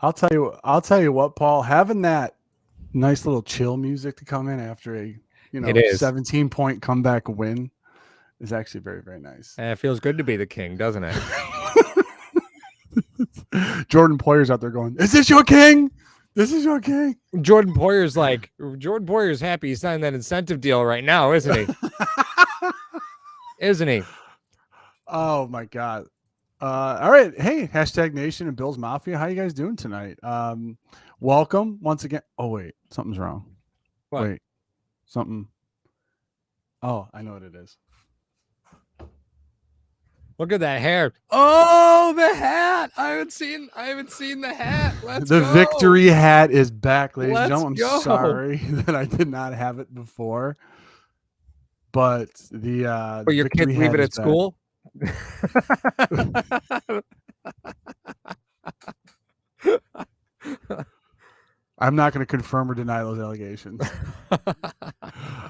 I'll tell you what, Paul, having that nice little chill music to come in after a It is. 17-point comeback win is actually very, very nice. And it feels good to be the king, doesn't it? Jordan Poyer's out there going, "Is this your king? This is your king." Jordan Poyer's happy he signed that incentive deal right now, isn't he? Isn't he? Oh my God. All right. Hey, #Nation and Bills Mafia. How you guys doing tonight? Welcome once again. Oh, wait, something's wrong. What? Wait, something. Oh, I know what it is. Look at that hair. Oh, the hat. I haven't seen the hat. Let's the go. victory hat is back, ladies and Let's gentlemen. go. I'm sorry that I did not have it before. But But your kids leave it at school? I'm not going to confirm or deny those allegations.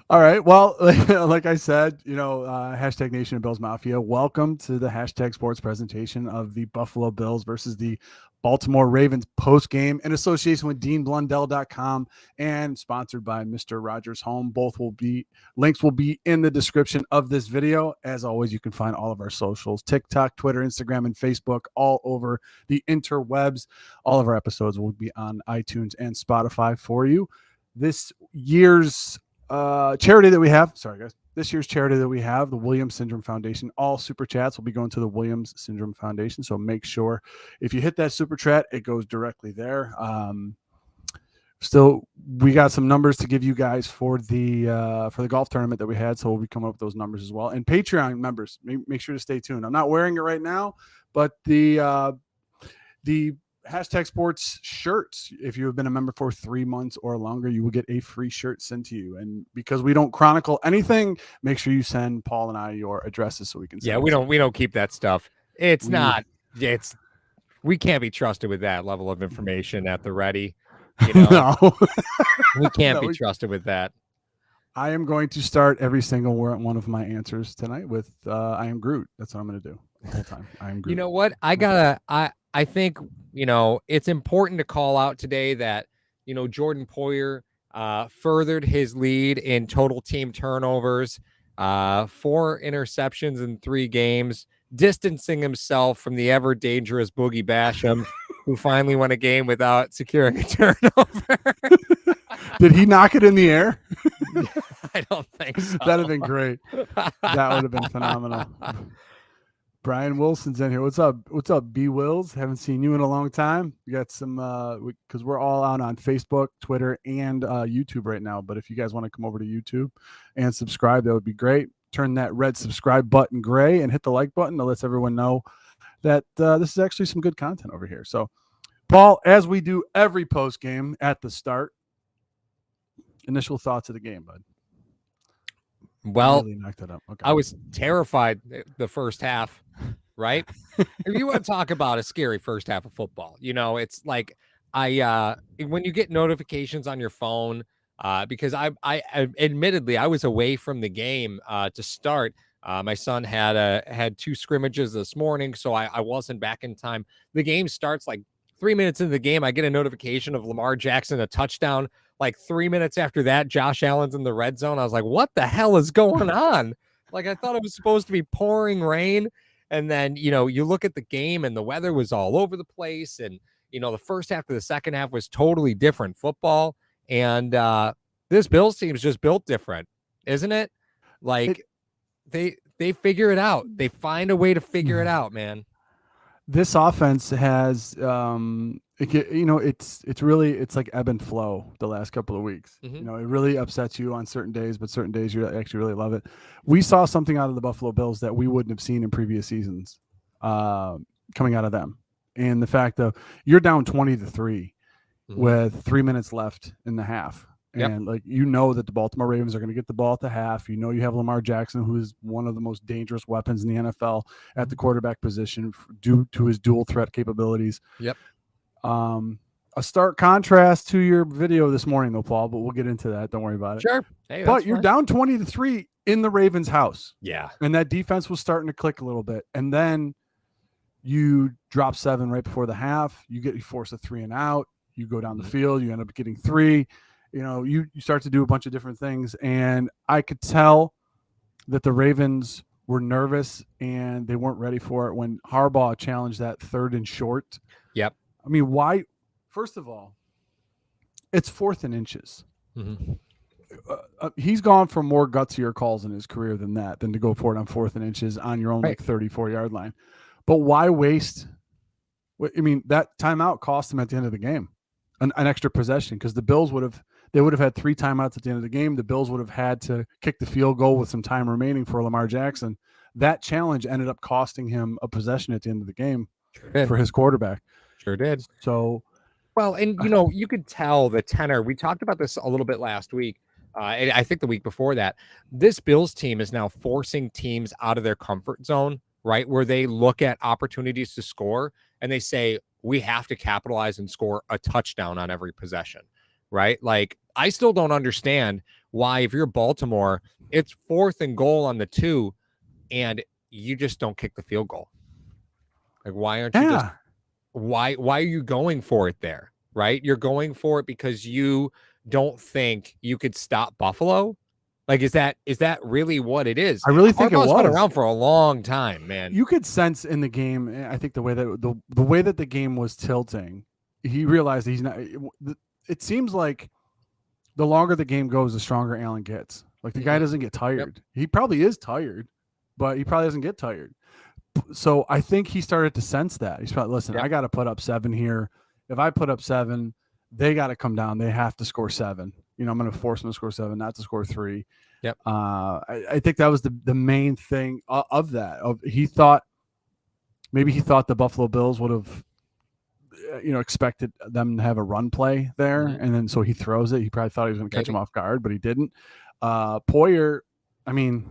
All right. Well, like I said, #Nation and Bills Mafia. Welcome to the #Sports presentation of the Buffalo Bills versus the Baltimore Ravens post game in association with DeanBlundell.com and sponsored by Mr. Rogers Home. Links will be in the description of this video. As always, you can find all of our socials: TikTok, Twitter, Instagram, and Facebook, all over the interwebs. All of our episodes will be on iTunes and Spotify for you. This year's charity that we have, the Williams Syndrome Foundation. All super chats will be going to the Williams Syndrome Foundation. So make sure if you hit that super chat, it goes directly there. Still, we got some numbers to give you guys for the golf tournament that we had. So we'll be coming up with those numbers as well. And Patreon members, make sure to stay tuned. I'm not wearing it right now, but the #Sports shirts, if you have been a member for 3 months or longer, you will get a free shirt sent to you. And because we don't chronicle anything, make sure you send Paul and I your addresses so we can send we don't keep that stuff. We can't be trusted with that level of information at the ready. No. We can't be trusted with that. I am going to start every single one of my answers tonight with I am Groot. That's what I'm going to do the whole time. I am Groot. You know what? I think, it's important to call out today that, Jordan Poyer furthered his lead in total team turnovers, 4 interceptions in 3 games, distancing himself from the ever dangerous Boogie Basham, who finally won a game without securing a turnover. Did he knock it in the air? I don't think so. That'd have been great. That would have been phenomenal. Brian Wilson's in here. What's up? What's up, B Wills? Haven't seen you in a long time. We got some because we're all out on Facebook, Twitter, and YouTube right now. But if you guys want to come over to YouTube and subscribe, that would be great. Turn that red subscribe button gray and hit the like button that lets everyone know that this is actually some good content over here. So, Paul, as we do every post game at the start, initial thoughts of the game, bud. Well, really knocked it up. Okay. I was terrified the first half, right? If you want to talk about a scary first half of football, it's like when you get notifications on your phone, because I admittedly I was away from the game to start. My son had 2 scrimmages this morning, so I wasn't back in time. The game starts like 3 minutes into the game. I get a notification of Lamar Jackson, a touchdown. Like 3 minutes after that, Josh Allen's in the red zone. I was like, what the hell is going on? Like, I thought it was supposed to be pouring rain. And then, you look at the game and the weather was all over the place. And, the first half to the second half was totally different football. And this Bills team is just built different, isn't it? Like, they figure it out. They find a way to figure it out, man. This offense has it's like ebb and flow the last couple of weeks. Mm-hmm. It really upsets you on certain days, but certain days you actually really love it. We saw something out of the Buffalo Bills that we wouldn't have seen in previous seasons coming out of them. And the fact of you're down 20-3 with 3 minutes left in the half. Yep. And that the Baltimore Ravens are going to get the ball at the half. You have Lamar Jackson, who is one of the most dangerous weapons in the NFL at the quarterback position due to his dual threat capabilities. Yep. A stark contrast to your video this morning, though, Paul, but we'll get into that. Don't worry about it. Sure. Hey, but you're down 20-3 in the Ravens' house. Yeah. And that defense was starting to click a little bit. And then you drop 7 right before the half. You force a 3 and out. You go down the Mhm. field. You end up getting 3. You start to do a bunch of different things, and I could tell that the Ravens were nervous and they weren't ready for it when Harbaugh challenged that 3rd and short. Yep. I mean, why? First of all, it's 4th and inches. Mm-hmm. He's gone for more gutsier calls in his career than to go for it on 4th and inches on your own Right. 34-yard line. But why waste? I mean, that timeout cost him at the end of the game an extra possession, because the Bills would have had 3 timeouts at the end of the game. The Bills would have had to kick the field goal with some time remaining for Lamar Jackson. That challenge ended up costing him a possession at the end of the game for his quarterback. Sure did. So, well, and you could tell the tenor. We talked about this a little bit last week. And I think the week before that, this Bills team is now forcing teams out of their comfort zone, right? Where they look at opportunities to score and they say, we have to capitalize and score a touchdown on every possession, right? Like, I still don't understand why, if you're Baltimore, it's 4th and goal on the 2 and you just don't kick the field goal. Like, why aren't you just, why are you going for it there? Right? You're going for it because you don't think you could stop Buffalo. Like, is that really what it is? I really think Harbaugh's it was been around for a long time, man. You could sense in the game. I think the way that the game was tilting, he realized he's not. It seems like the longer the game goes, the stronger Allen gets. Like, the guy doesn't get tired. Yep. He probably is tired, but he probably doesn't get tired. So I think he started to sense that. He's probably, listen, I got to put up 7 here. If I put up 7, they got to come down. They have to score 7. I'm going to force them to score 7, not to score 3. Yep. I think that was the main thing of that. He thought the Buffalo Bills would have, expected them to have a run play there, and then so he throws it. He probably thought he was going to catch him off guard, but he didn't. Poyer made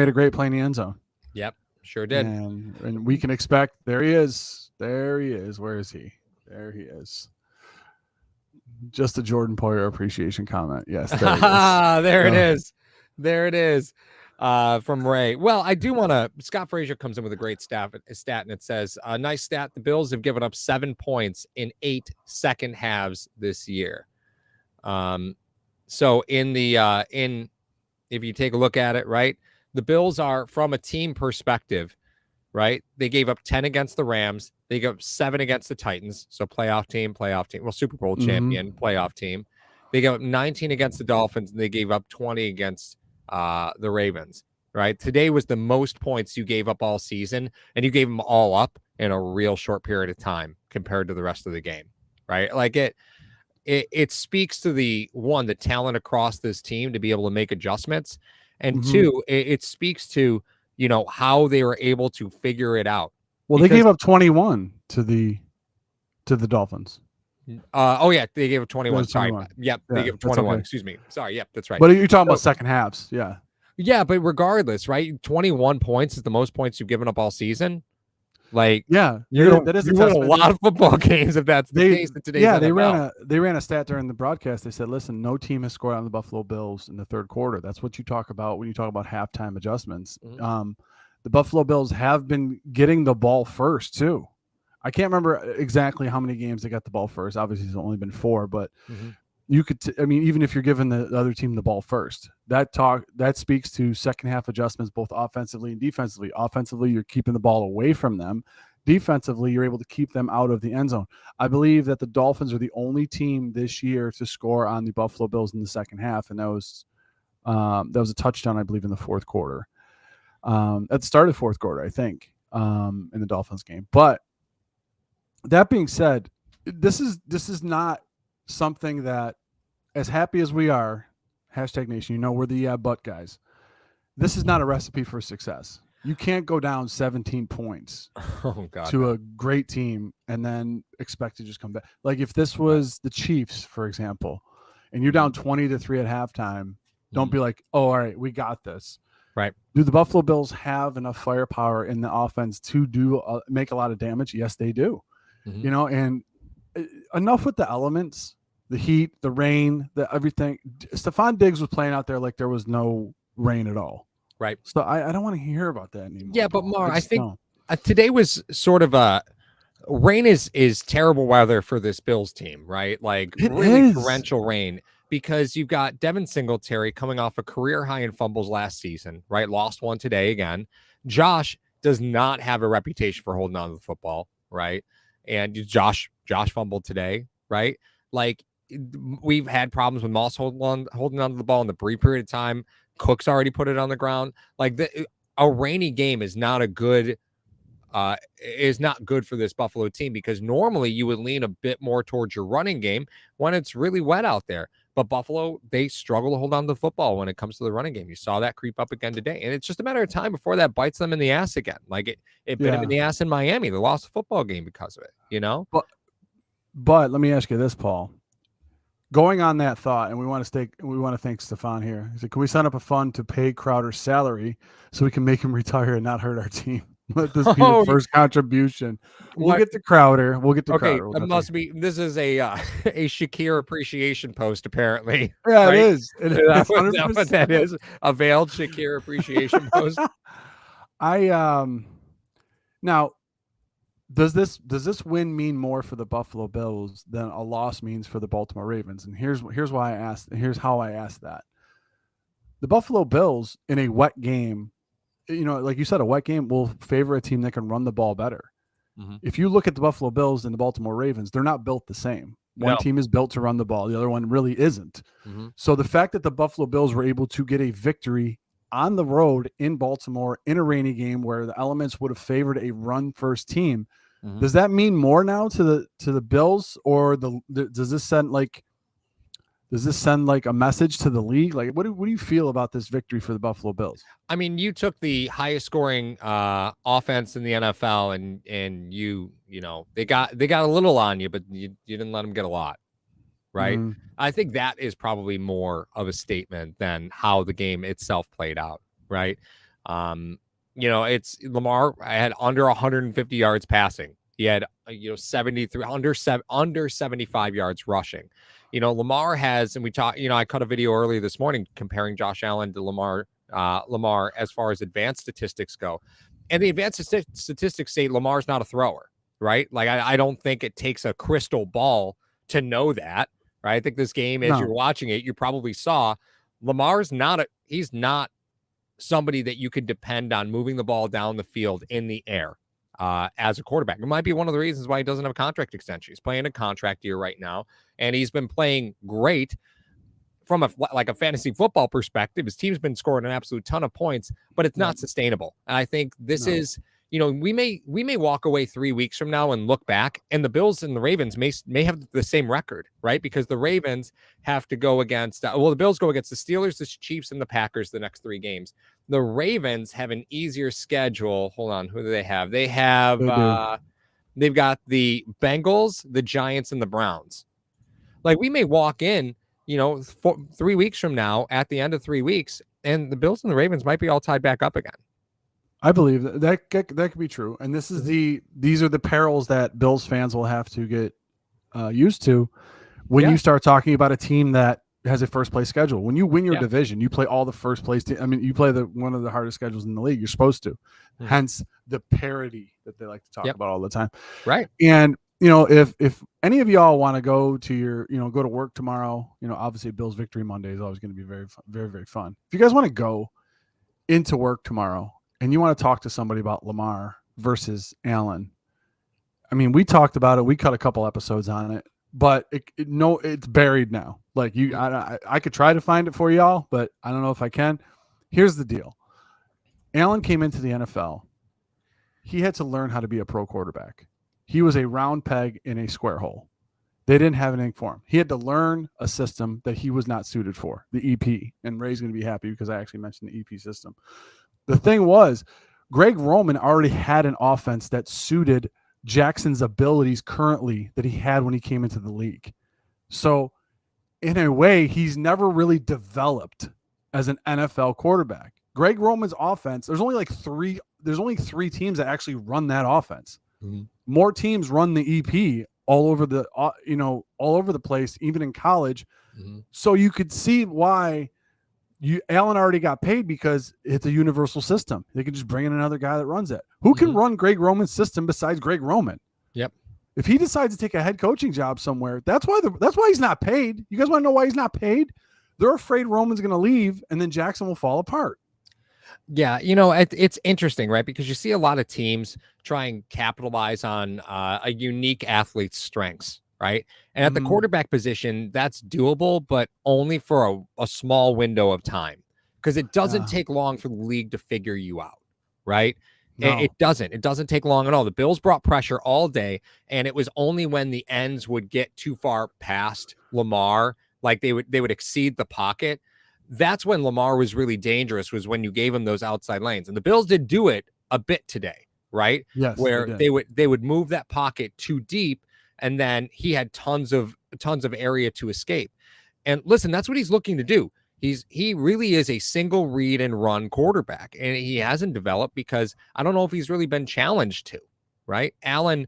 a great play in the end zone. Yep, sure did. And we can expect. There he is. Where is he? There he is. Just a Jordan Poyer appreciation comment. Yes, there it is. There it is. From Ray. Well, I do want to. Scott Frazier comes in with a great stat, and it says, a nice stat. The Bills have given up 7 points in 8 second halves this year. So in the if you take a look at it, right, the Bills are, from a team perspective, right, they gave up 10 against the Rams. They gave up 7 against the Titans. So playoff team. Well, Super Bowl champion, playoff team. They gave up 19 against the Dolphins, and they gave up 20 against the Ravens, right? Today was the most points you gave up all season, and you gave them all up in a real short period of time compared to the rest of the game, right? Like, it speaks to the talent across this team to be able to make adjustments, and 2, it speaks to, how they were able to figure it out. Well, they gave up 21 to the Dolphins. They gave up 21. Sorry. Yep, they gave up 21. Okay. Excuse me. Sorry. Yep, that's right. But you're talking about second halves. Yeah. Yeah, but regardless, right? 21 points is the most points you've given up all season. Like, yeah, that is a lot of football games if that's the case in today's NFL. They ran a stat during the broadcast. They said, listen, no team has scored on the Buffalo Bills in the third quarter. That's what you talk about when you talk about halftime adjustments. The Buffalo Bills have been getting the ball first too. I can't remember exactly how many games they got the ball first. Obviously, it's only been 4, but you could. Even if you're giving the other team the ball first, that speaks to second half adjustments, both offensively and defensively. Offensively, you're keeping the ball away from them. Defensively, you're able to keep them out of the end zone. I believe that the Dolphins are the only team this year to score on the Buffalo Bills in the second half, and that was a touchdown, I believe, in the fourth quarter. At the start of the fourth quarter, I think, in the Dolphins game. But that being said, this is not something that, as happy as we are, #Nation, we're the but guys. This is not a recipe for success. You can't go down 17 points to a great team and then expect to just come back. Like, if this was the Chiefs, for example, and you're down 20-3 at halftime, don't be like, oh, all right, we got this. Right. Do the Buffalo Bills have enough firepower in the offense to make a lot of damage? Yes, they do. And enough with the elements, the heat, the rain, the everything. Stephon Diggs was playing out there like there was no rain at all. Right. So I don't want to hear about that anymore. Yeah, but Mar, I think Today was sort of a rain is terrible weather for this Bills team, right? Like It really is. torrential rain because you've got Devin Singletary coming off a career high in fumbles last season, right? Lost one today again. Josh does not have a reputation for holding on to the football, right? And Josh fumbled today, right? Like we've had problems with Moss holding on to the ball in the brief period of time. Cook's already put it on the ground. Like a rainy game is not good for this Buffalo team because normally you would lean a bit more towards your running game when it's really wet out there. But Buffalo, they struggle to hold on to the football when it comes to the running game. You saw that creep up again today. And it's just a matter of time before that bites them in the ass again. Like it bit them in Yeah. the ass in Miami. They lost a football game because of it, you know? But let me ask you this, Paul. Going on that thought, and we want to thank Stefan here. He said, "Can we sign up a fund to pay Crowder's salary so we can make him retire and not hurt our team? Let this be the Oh, first contribution. We'll what? get to Crowder. We'll get to Okay, Crowder. We'll it must definitely- be. This is a a Shakir appreciation post, apparently. Yeah, Right? it is. It Is is that what that 100%. is? A veiled Shakir appreciation post. Now does this win mean more for the Buffalo Bills than a loss means for the Baltimore Ravens? And here's why I asked. Here's how I asked that. The Buffalo Bills in a wet game, like you said, a wet game will favor a team that can run the ball better. Mm-hmm. If you look at the Buffalo Bills and the Baltimore Ravens, they're not built the same. One team is built to run the ball. The other one really isn't. Mm-hmm. So the fact that the Buffalo Bills were able to get a victory on the road in Baltimore in a rainy game where the elements would have favored a run first team, does that mean more now to the Bills, or does this send like a message to the league? Like, what do you feel about this victory for the Buffalo Bills? I mean, you took the highest scoring offense in the NFL, and they got a little on you, but you didn't let them get a lot, right? Mm-hmm. I think that is probably more of a statement than how the game itself played out, right? It's Lamar. I had under 150 yards passing. He had 73 under 75 yards rushing. Lamar has, and we talked. I cut a video earlier this morning comparing Josh Allen to Lamar as far as advanced statistics go, and the advanced statistics say Lamar's not a thrower, right? Like I don't think it takes a crystal ball to know that, right? I think this game, as you're watching it, you probably saw Lamar's he's not somebody that you could depend on moving the ball down the field in the air as a quarterback. It might be one of the reasons why he doesn't have a contract extension. He's playing a contract year right now, and he's been playing great from a fantasy football perspective. His team's been scoring an absolute ton of points, but it's not sustainable. And I think this is, we may walk away 3 weeks from now and look back, and the Bills and the Ravens may have the same record, right? Because the Ravens have to go against, the Bills go against the Steelers, the Chiefs, and the Packers the next 3 games. The Ravens have an easier schedule. Hold on, who do they have? They have, they've got the Bengals, the Giants, and the Browns. Like, we may walk in, 3 weeks from now, at the end of 3 weeks, and the Bills and the Ravens might be all tied back up again. I believe that could be true. And this is these are the perils that Bills fans will have to get used to when you start talking about a team that has a first place schedule. When you win your division, you play all the first place. You play one of the hardest schedules in the league. You're supposed to. Mm-hmm. Hence the parity that they like to talk about all the time. Right. And if any of y'all want to go to go to work tomorrow, obviously Bills Victory Monday is always going to be very, very, very fun. If you guys want to go into work tomorrow and you want to talk to somebody about Lamar versus Allen, we talked about it. We cut a couple episodes on it, but it's buried now. Like I could try to find it for y'all, but I don't know if I can. Here's the deal. Allen came into the NFL. He had to learn how to be a pro quarterback. He was a round peg in a square hole. They didn't have anything for him. He had to learn a system that he was not suited for, the EP. And Ray's going to be happy because I actually mentioned the EP system. The thing was, Greg Roman already had an offense that suited Jackson's abilities currently that he had when he came into the league. So, in a way, he's never really developed as an NFL quarterback. Greg Roman's offense, there's only three teams that actually run that offense. Mm-hmm. More teams run the EP all over the place, even in college. Mm-hmm. So you could see why Allen already got paid because it's a universal system. They can just bring in another guy that runs it. Who can run Greg Roman's system besides Greg Roman? Yep. If he decides to take a head coaching job somewhere, that's why he's not paid. You guys want to know why he's not paid? They're afraid Roman's going to leave, and then Jackson will fall apart. Yeah, it's interesting, right? Because you see a lot of teams try and capitalize on a unique athlete's strengths, right? And at the quarterback position, that's doable, but only for a small window of time, because it doesn't take long for the league to figure you out, right? No. It doesn't. It doesn't take long at all. The Bills brought pressure all day, and it was only when the ends would get too far past Lamar, like they would exceed the pocket. That's when Lamar was really dangerous, was when you gave him those outside lanes. And the Bills did do it a bit today, right? Yes, where they would move that pocket too deep, and then he had tons of area to escape. And listen, that's what he's looking to do. He really is a single read and run quarterback, and he hasn't developed because I don't know if he's really been challenged to, right? Allen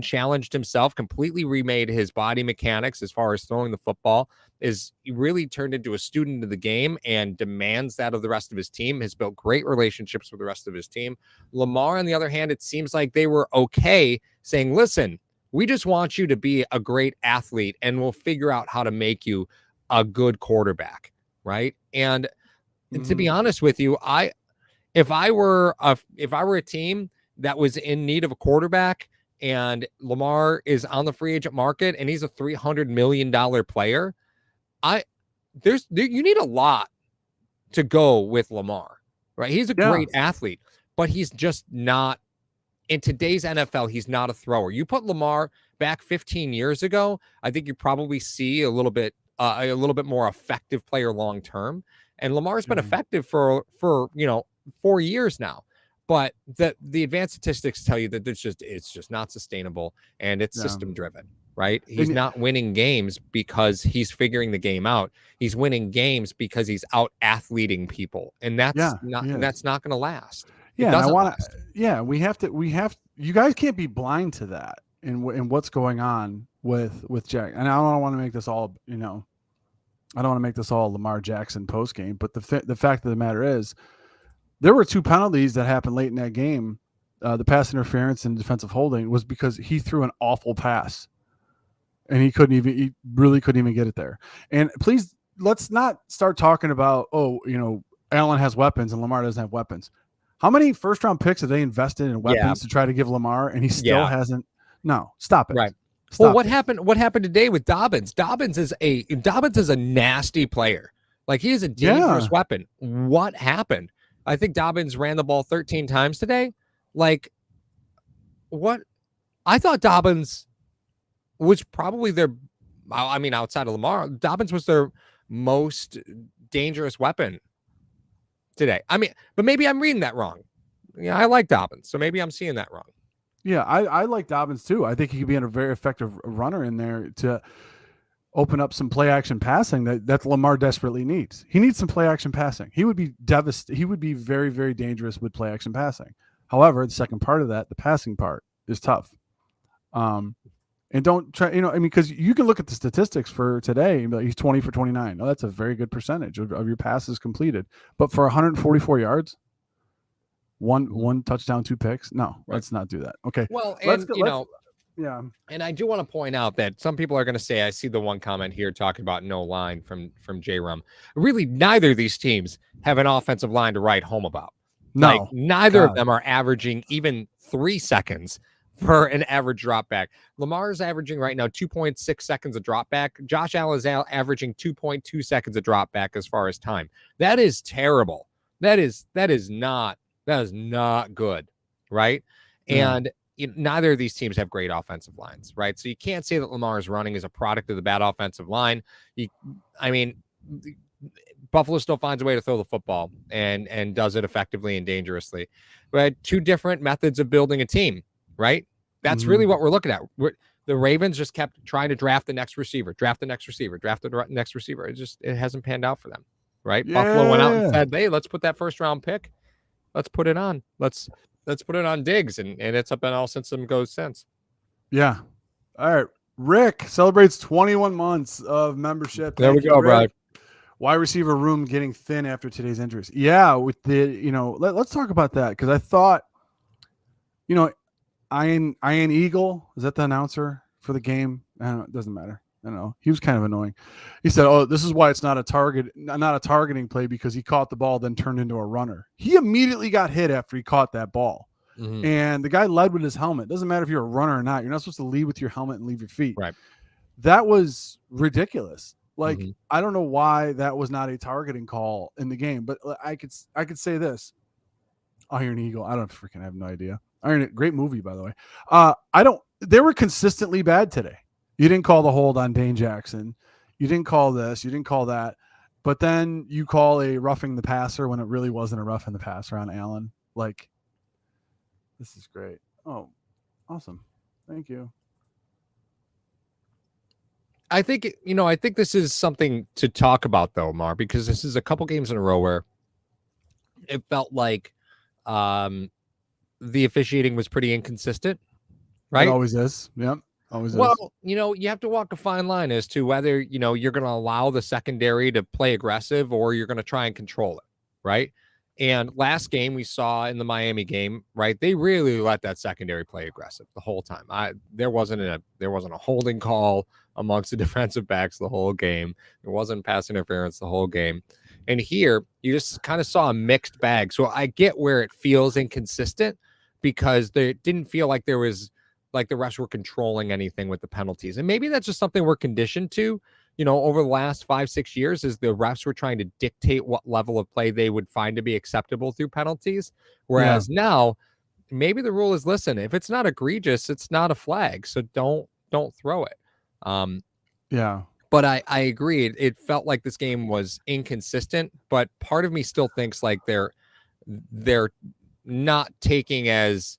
challenged himself, completely remade his body mechanics as far as throwing the football, is really turned into a student of the game and demands that of the rest of his team, has built great relationships with the rest of his team. Lamar, on the other hand, it seems like they were okay saying, listen, we just want you to be a great athlete and we'll figure out how to make you a good quarterback, right? And to be honest with you, if I were a team that was in need of a quarterback and Lamar is on the free agent market and he's a $300 million player, you need a lot to go with Lamar, right? He's a great athlete, but he's just not, in today's NFL, he's not a thrower. You put Lamar back 15 years ago, I think you probably see a little bit more effective player long term. And Lamar's been effective for 4 years now. But the advanced statistics tell you that it's just not sustainable, and it's system driven, right? He's not winning games because he's figuring the game out. He's winning games because he's out athleting people, and that's not going to last. Yeah, we have you guys can't be blind to that and what's going on with Jack. And I don't want to make this all, I don't want to make this all Lamar Jackson post game, but the fact of the matter is, there were 2 penalties that happened late in that game. The pass interference and defensive holding was because he threw an awful pass, and he really couldn't even get it there. And please, let's not start talking about, Allen has weapons and Lamar doesn't have weapons. How many first round picks have they invested in weapons to try to give Lamar, and he still hasn't? No, stop it. Right. What happened today with Dobbins? Dobbins is a nasty player. Like, he is a dangerous weapon. What happened? I think Dobbins ran the ball 13 times today. Like, what? I thought Dobbins was probably outside of Lamar, Dobbins was their most dangerous weapon today. But maybe I'm reading that wrong. Yeah, I like Dobbins, so maybe I'm seeing that wrong. Yeah, I like Dobbins too. I think he could be a very effective runner in there to open up some play action passing that Lamar desperately needs. He needs some play action passing. He would be devastated. He would be very, very dangerous with play action passing. However, the second part of that, the passing part, is tough. And don't try, because you can look at the statistics for today and be like, he's 20 for 29. Oh, that's a very good percentage of your passes completed. But for 144 yards, one touchdown, 2 picks. No, let's not do that. Okay. Well, yeah. And I do want to point out that some people are going to say, I see the one comment here talking about no line from J-Rum. Really, neither of these teams have an offensive line to write home about. No. Neither of them are averaging even 3 seconds for an average drop back. Lamar is averaging right now 2.6 seconds of drop back. Josh Allen is averaging 2.2 seconds of drop back as far as time. That is terrible. That is not good, right? Yeah. And neither of these teams have great offensive lines, right? So you can't say that Lamar's running is a product of the bad offensive line. Buffalo still finds a way to throw the football and does it effectively and dangerously. But 2 different methods of building a team, right? That's really what we're looking at. The Ravens just kept trying to draft the next receiver. It hasn't panned out for them, right? Yeah. Buffalo went out and said, hey, let's put that first round pick. Let's put it on. Let's put it on Diggs, and it's been all system goes since. Yeah. All right. Rick celebrates 21 months of membership. There we go, bro. Wide receiver room getting thin after today's injuries. Yeah, with let's talk about that because I thought, you know, Ian Eagle, is that the announcer for the game? I don't know, it doesn't matter. I don't know. He was kind of annoying. He said, "Oh, this is why it's not a targeting play because he caught the ball then turned into a runner." He immediately got hit after he caught that ball. Mm-hmm. And the guy led with his helmet. Doesn't matter if you're a runner or not. You're not supposed to lead with your helmet and leave your feet. Right. That was ridiculous. Like, Mm-hmm. I don't know why that was not a targeting call in the game, but I could say this. Iron Eagle. I don't freaking have no idea. Great movie, by the way. They were consistently bad today. You didn't call the hold on Dane Jackson. You didn't call this. You didn't call that. But then you call a roughing the passer when it really wasn't a roughing the passer on Allen. Like, this is great. Oh, awesome. Thank you. I think this is something to talk about though, Mar, because this is a couple games in a row where it felt like the officiating was pretty inconsistent, right? It always is. Yep. Always Well, is. you have to walk a fine line as to whether, you're going to allow the secondary to play aggressive or you're going to try and control it, right? And last game we saw in the Miami game, right? They really let that secondary play aggressive the whole time. There wasn't a holding call amongst the defensive backs the whole game. There wasn't pass interference the whole game. And here you just kind of saw a mixed bag. So I get where it feels inconsistent because it didn't feel like there was like the refs were controlling anything with the penalties. And maybe that's just something we're conditioned to, over the last 5-6 years is the refs were trying to dictate what level of play they would find to be acceptable through penalties. Whereas now maybe the rule is, listen, if it's not egregious, it's not a flag. So don't throw it. Yeah. But I agree. It felt like this game was inconsistent, but part of me still thinks like they're not taking as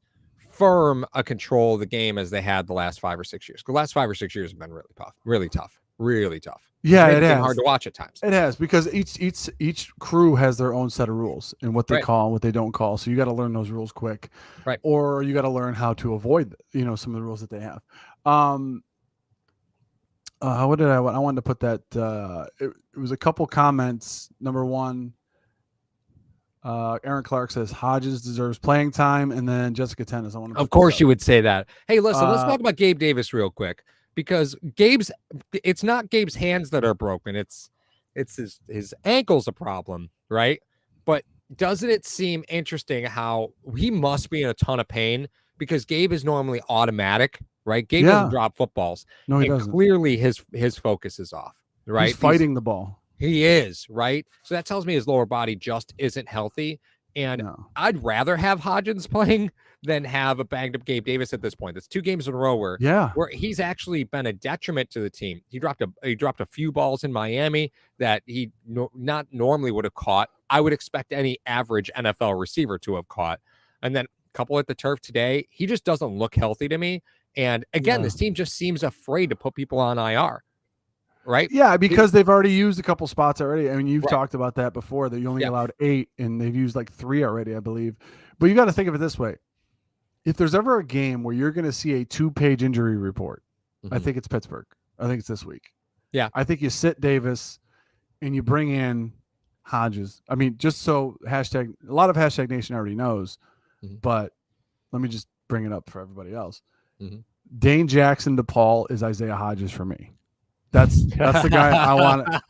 firm a control of the game as they had the last 5 or 6 years. The last 5 or 6 years have been really tough. Yeah, It's it has. hard to watch at times. It has because each crew has their own set of rules and what they call and what they don't call. So you got to learn those rules quick, right? Or you got to learn how to avoid, some of the rules that they have. What did I want? I wanted to put that. It was a couple comments. Number one, Aaron Clark says Hodges deserves playing time, and then Jessica Tennis. Of course, you would say that. Hey, listen, let's talk about Gabe Davis real quick because it's not Gabe's hands that are broken. It's his ankle's a problem, right? But doesn't it seem interesting how he must be in a ton of pain because Gabe is normally automatic, right? Gabe doesn't drop footballs. No, he doesn't. Clearly his focus is off, right? He's fighting the ball. He is, right? So that tells me his lower body just isn't healthy. And I'd rather have Hodgins playing than have a banged up Gabe Davis at this point. That's 2 games in a row where he's actually been a detriment to the team. He dropped a few balls in Miami that he not normally would have caught. I would expect any average NFL receiver to have caught. And then a couple at the turf today. He just doesn't look healthy to me. And again, this team just seems afraid to put people on IR. Right? Yeah, because they've already used a couple spots already. I mean, you've talked about that before, that you only allowed 8 and they've used like 3 already, I believe. But you got to think of it this way. If there's ever a game where you're going to see a 2-page injury report, I think it's Pittsburgh. I think it's this week. Yeah. I think you sit Davis and you bring in Hodges. I mean, just so a lot of hashtag Nation already knows, but let me just bring it up for everybody else. Dane Jackson DePaul is Isaiah Hodges for me. That's the guy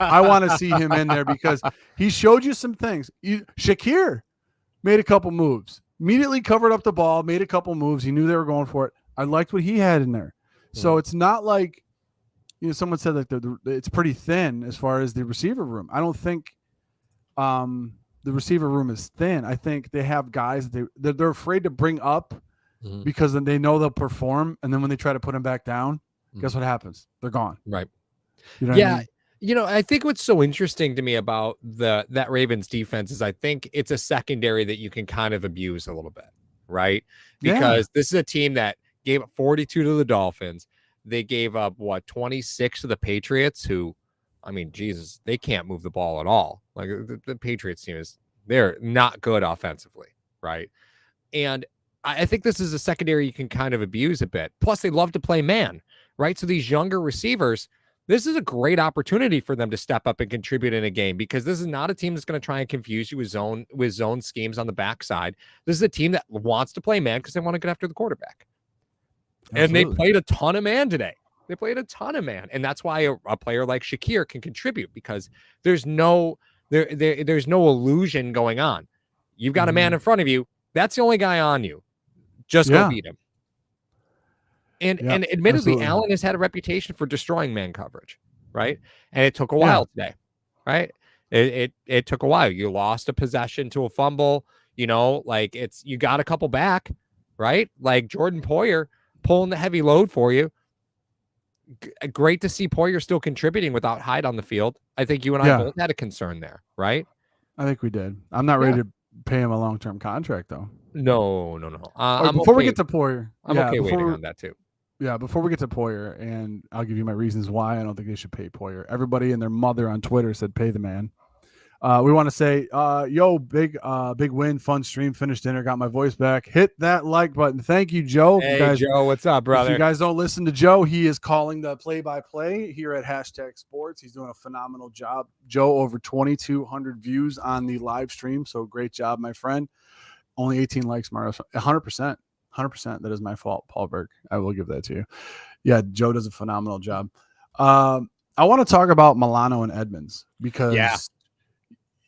I want to see him in there because he showed you some things. Shakir made a couple moves, immediately covered up the ball, made a couple moves. He knew they were going for it. I liked what he had in there. So it's not like, someone said that it's pretty thin as far as the receiver room. I don't think the receiver room is thin. I think they have guys that they're afraid to bring up because then they know they'll perform. And then when they try to put them back down, guess what happens? They're gone. Right. You know what I mean? I think what's so interesting to me about that Ravens defense is I think it's a secondary that you can kind of abuse a little bit, right? Because this is a team that gave up 42 to the Dolphins. They gave up 26 to the Patriots, who, I mean, Jesus, they can't move the ball at all. Like the Patriots team they're not good offensively, right? And I think this is a secondary you can kind of abuse a bit. Plus, they love to play man, right? So these younger receivers, this is a great opportunity for them to step up and contribute in a game, because this is not a team that's going to try and confuse you with zone schemes on the backside. This is a team that wants to play man because they want to get after the quarterback. Absolutely. And they played a ton of man today. They played a ton of man. And that's why a player like Shakir can contribute, because there's no illusion going on. You've got a man in front of you. That's the only guy on you. Just go beat him. And admittedly, absolutely. Allen has had a reputation for destroying man coverage, right? And it took a while today, right? It took a while. You lost a possession to a fumble, you got a couple back, right? Like Jordan Poyer pulling the heavy load for you. Great to see Poyer still contributing without Hyde on the field. I think you and I both had a concern there, right? I think we did. I'm not ready to pay him a long-term contract, though. No. Before we get to Poyer, I'm okay waiting on that too. Yeah, before we get to Poyer, and I'll give you my reasons why I don't think they should pay Poyer. Everybody and their mother on Twitter said pay the man. We want to say, big win, fun stream, finished dinner, got my voice back. Hit that like button. Thank you, Joe. Hey, Joe, what's up, brother? If you guys don't listen to Joe, he is calling the play-by-play here at Hashtag Sports. He's doing a phenomenal job. Joe, over 2,200 views on the live stream, so great job, my friend. Only 18 likes, Mario. 100%. 100%. That is my fault, Paul Berg. I will give that to you. Yeah, Joe does a phenomenal job. I want to talk about Milano and Edmonds, because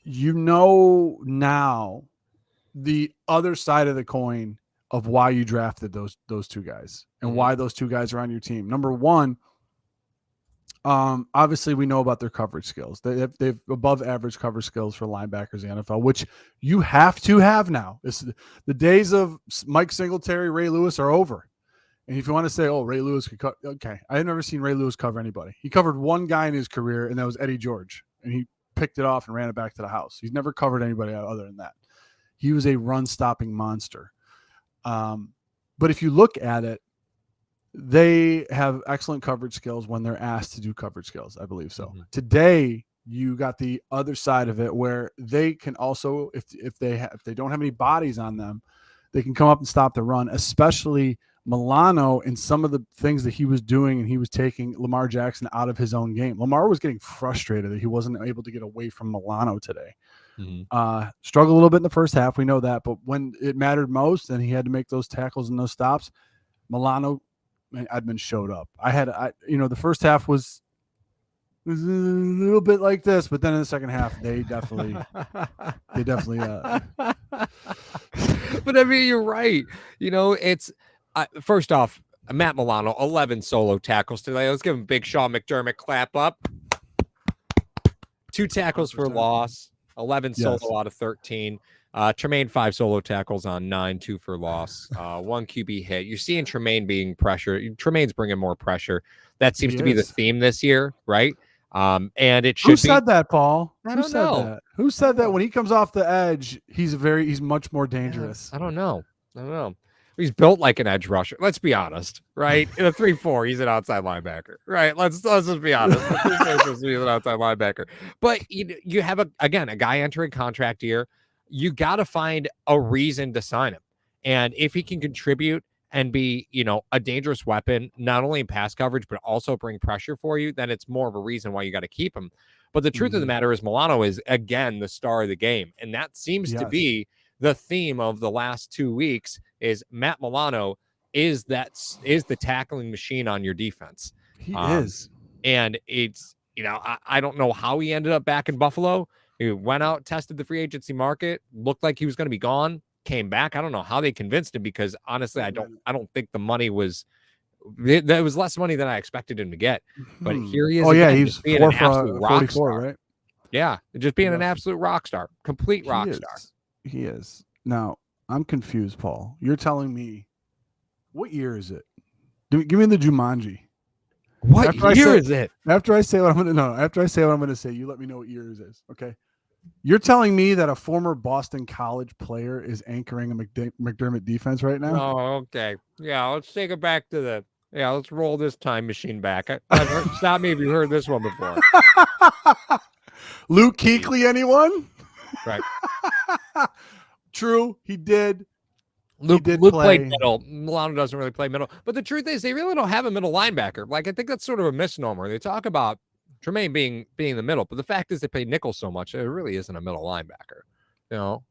now the other side of the coin of why you drafted those two guys and why those two guys are on your team. Number one, obviously we know about their coverage skills. They've above average coverage skills for linebackers in the NFL, which you have to have now. The days of Mike Singletary, Ray Lewis are over. And if you want to say, Ray Lewis could cover, okay. I've never seen Ray Lewis cover anybody. He covered one guy in his career, and that was Eddie George. And he picked it off and ran it back to the house. He's never covered anybody other than that. He was a run-stopping monster. But if you look at it, they have excellent coverage skills when they're asked to do coverage skills. I believe so. Today, you got the other side of it where they can also, if they don't have any bodies on them, they can come up and stop the run, especially Milano and some of the things that he was doing, and he was taking Lamar Jackson out of his own game. Lamar was getting frustrated that he wasn't able to get away from Milano today. Struggled a little bit in the first half. We know that, but when it mattered most and he had to make those tackles and those stops, Milano and Edmonds showed up. The first half was a little bit like this, but then in the second half, they definitely. But I mean, you're right. It's first off, Matt Milano, 11 solo tackles today. Let's give him big Sean McDermott clap up. 2 tackles 100%. For loss, 11 solo out of 13. Tremaine 5 solo tackles on 9, 2 for loss, 1 QB hit. You're seeing Tremaine being pressure. Tremaine's bringing more pressure. That seems to be the theme this year, right? And it should. Who said that, Paul? I don't know. Who said that when he comes off the edge, he's much more dangerous? I don't know. He's built like an edge rusher. Let's be honest, right? In a 3-4, he's an outside linebacker, right? Let's just be honest. He's an outside linebacker. But you have a guy entering contract year. You got to find a reason to sign him, and if he can contribute and be, a dangerous weapon, not only in pass coverage but also bring pressure for you, then it's more of a reason why you got to keep him. But the truth of the matter is, Milano is again the star of the game, and that seems to be the theme of the last 2 weeks. Is Matt Milano is the tackling machine on your defense. He is. And it's, I don't know how he ended up back in Buffalo. He went out, tested the free agency market, looked like he was going to be gone, came back. I don't know how they convinced him, because honestly, I don't think the money was, there was less money than I expected him to get. But here he is. Oh yeah, he was 4 for 44, right? Yeah, just being an absolute rock star, complete rock star. He is. Now, I'm confused, Paul. You're telling me, what year is it? Give me the Jumanji. What year is it? After I say what I'm going to say, you let me know what year it is. Okay. You're telling me that a former Boston College player is anchoring a McDermott defense right now? Oh, okay. Yeah, let's take it back to let's roll this time machine back. Stop me if you heard this one before. Luke Kuechly, anyone? Right. True, he did. He did Luke played play. middle. Milano doesn't really play middle. But the truth is, they really don't have a middle linebacker. Like, I think that's sort of a misnomer. They talk about Tremaine being the middle, but the fact is they play nickel so much, it really isn't a middle linebacker. You know,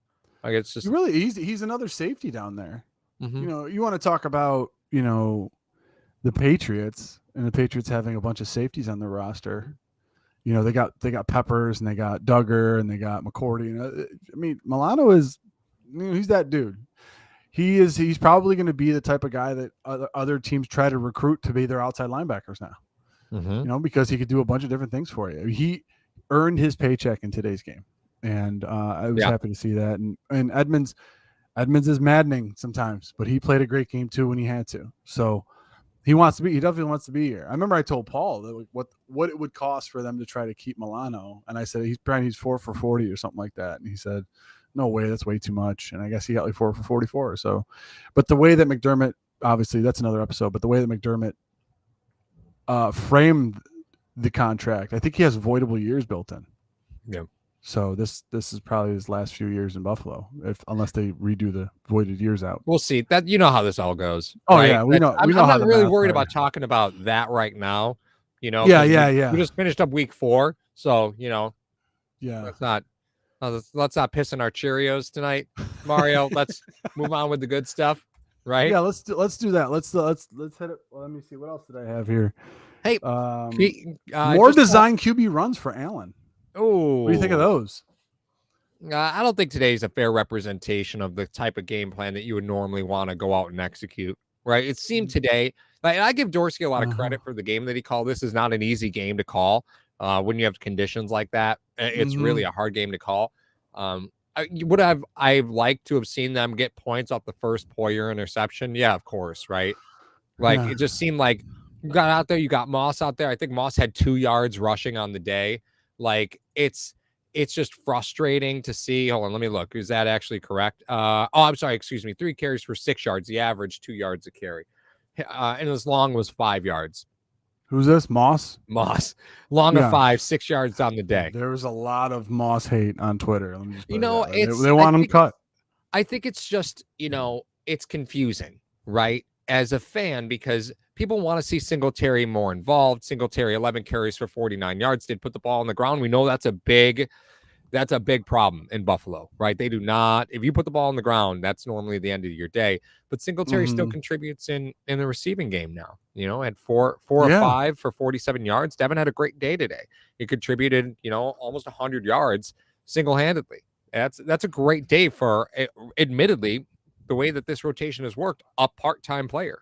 like it's just Really easy. He's another safety down there. mm-hmm. You know, you want to talk about, you know, the Patriots and the Patriots having a bunch of safeties on their roster. You know, they got Peppers and they got Duggar and they got McCourty. I mean, Milano is, you know, he's that dude. He's probably going to be the type of guy that other teams try to recruit to be their outside linebackers now. Mm-hmm. You know, because he could do a bunch of different things for you. He earned his paycheck in today's game, and I was happy to see that. And Edmonds is maddening sometimes, but he played a great game too when he had to. So he definitely wants to be here. I remember I told Paul that what it would cost for them to try to keep Milano, and I said he's probably needs 4 for 40 or something like that, and he said, no way, that's way too much. And I guess he got like 4 for 44 or so. But the way that McDermott, obviously that's another episode, but the way that McDermott framed the contract, I think he has voidable years built in. Yeah. So this is probably his last few years in Buffalo, unless they redo the voided years out. We'll see. That you know how this all goes. Oh right? yeah, we know. I'm how not really worried about talking about that right now. You know. Yeah. We just finished up week 4, so you know. Yeah. Let's not piss in our Cheerios tonight, Mario. Let's move on with the good stuff, right? Yeah, let's do that. Let's hit it. Well, let me see. What else did I have here? Hey, more design QB runs for Allen. Oh, what do you think of those? I don't think today's a fair representation of the type of game plan that you would normally want to go out and execute. Right? It seemed today. Like, I give Dorsey a lot of credit for the game that he called. This is not an easy game to call. When you have conditions like that, it's really a hard game to call. I've liked to have seen them get points off the first Poyer interception. Yeah, of course, right? Like it just seemed like you got out there, you got Moss out there. I think Moss had 2 yards rushing on the day. Like it's just frustrating to see. Hold on, let me look. Is that actually correct? I'm sorry, excuse me. 3 carries for 6 yards. The average 2 yards a carry, and as long was 5 yards. Who's this? Moss? Long of 5, 6 yards on the day. There was a lot of Moss hate on Twitter. Let me just you know, they want him cut. I think it's just, you know, it's confusing, right? As a fan, because people want to see Singletary more involved. Singletary 11 carries for 49 yards, did put the ball on the ground. We know that's a big problem in Buffalo, right? They do not, if you put the ball on the ground, that's normally the end of your day. But Singletary still contributes in the receiving game now. You know, had 4 or 5 for 47 yards. Devin had a great day today. He contributed, you know, almost 100 yards single-handedly. That's a great day for, admittedly, the way that this rotation has worked, a part-time player.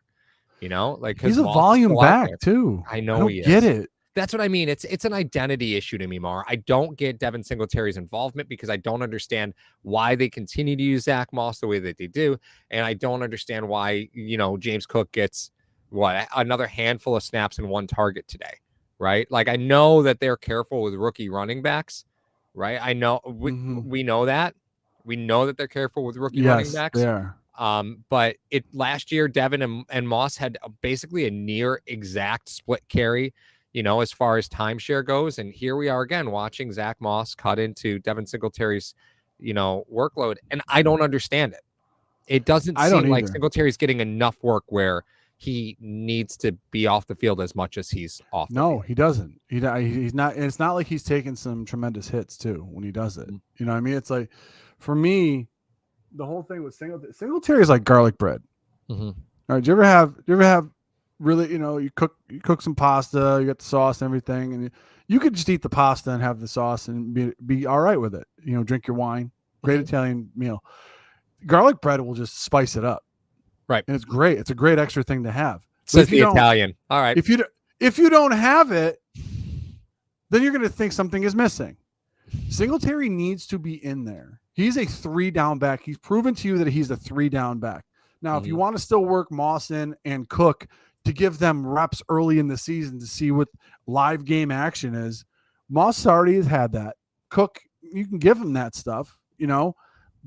You know, like he's a volume back too. I know I don't he is. Get it. That's what I mean. It's an identity issue to me, Mar. I don't get Devin Singletary's involvement because I don't understand why they continue to use Zach Moss the way that they do. And I don't understand why, you know, James Cook gets another handful of snaps and 1 target today, right? Like, I know that they're careful with rookie running backs, right? I know we know that. We know that they're careful with rookie running backs. Yes, but last year, Devin and Moss had basically a near exact split carry, you know, as far as timeshare goes. And here we are again watching Zach Moss cut into Devin Singletary's, you know, workload. And I don't understand it. It doesn't seem like Singletary's getting enough work where he needs to be off the field as much as he's off the field. He doesn't. He's not. And it's not like he's taking some tremendous hits too when he does it. You know what I mean? It's like, for me, the whole thing with Singletary is like garlic bread. All right, do you ever have really, you know, you cook some pasta, you got the sauce and everything, and you could just eat the pasta and have the sauce and be all right with it. You know, drink your wine. Great Italian meal. Garlic bread will just spice it up, right? And it's great. It's a great extra thing to have. Says the Italian. All right. If you don't have it, then you're going to think something is missing. Singletary needs to be in there. He's a 3-down back. He's proven to you that he's a 3-down back. Now, if you want to still work Moss in and Cook to give them reps early in the season to see what live game action is, Moss already has had that. Cook, you can give him that stuff, you know,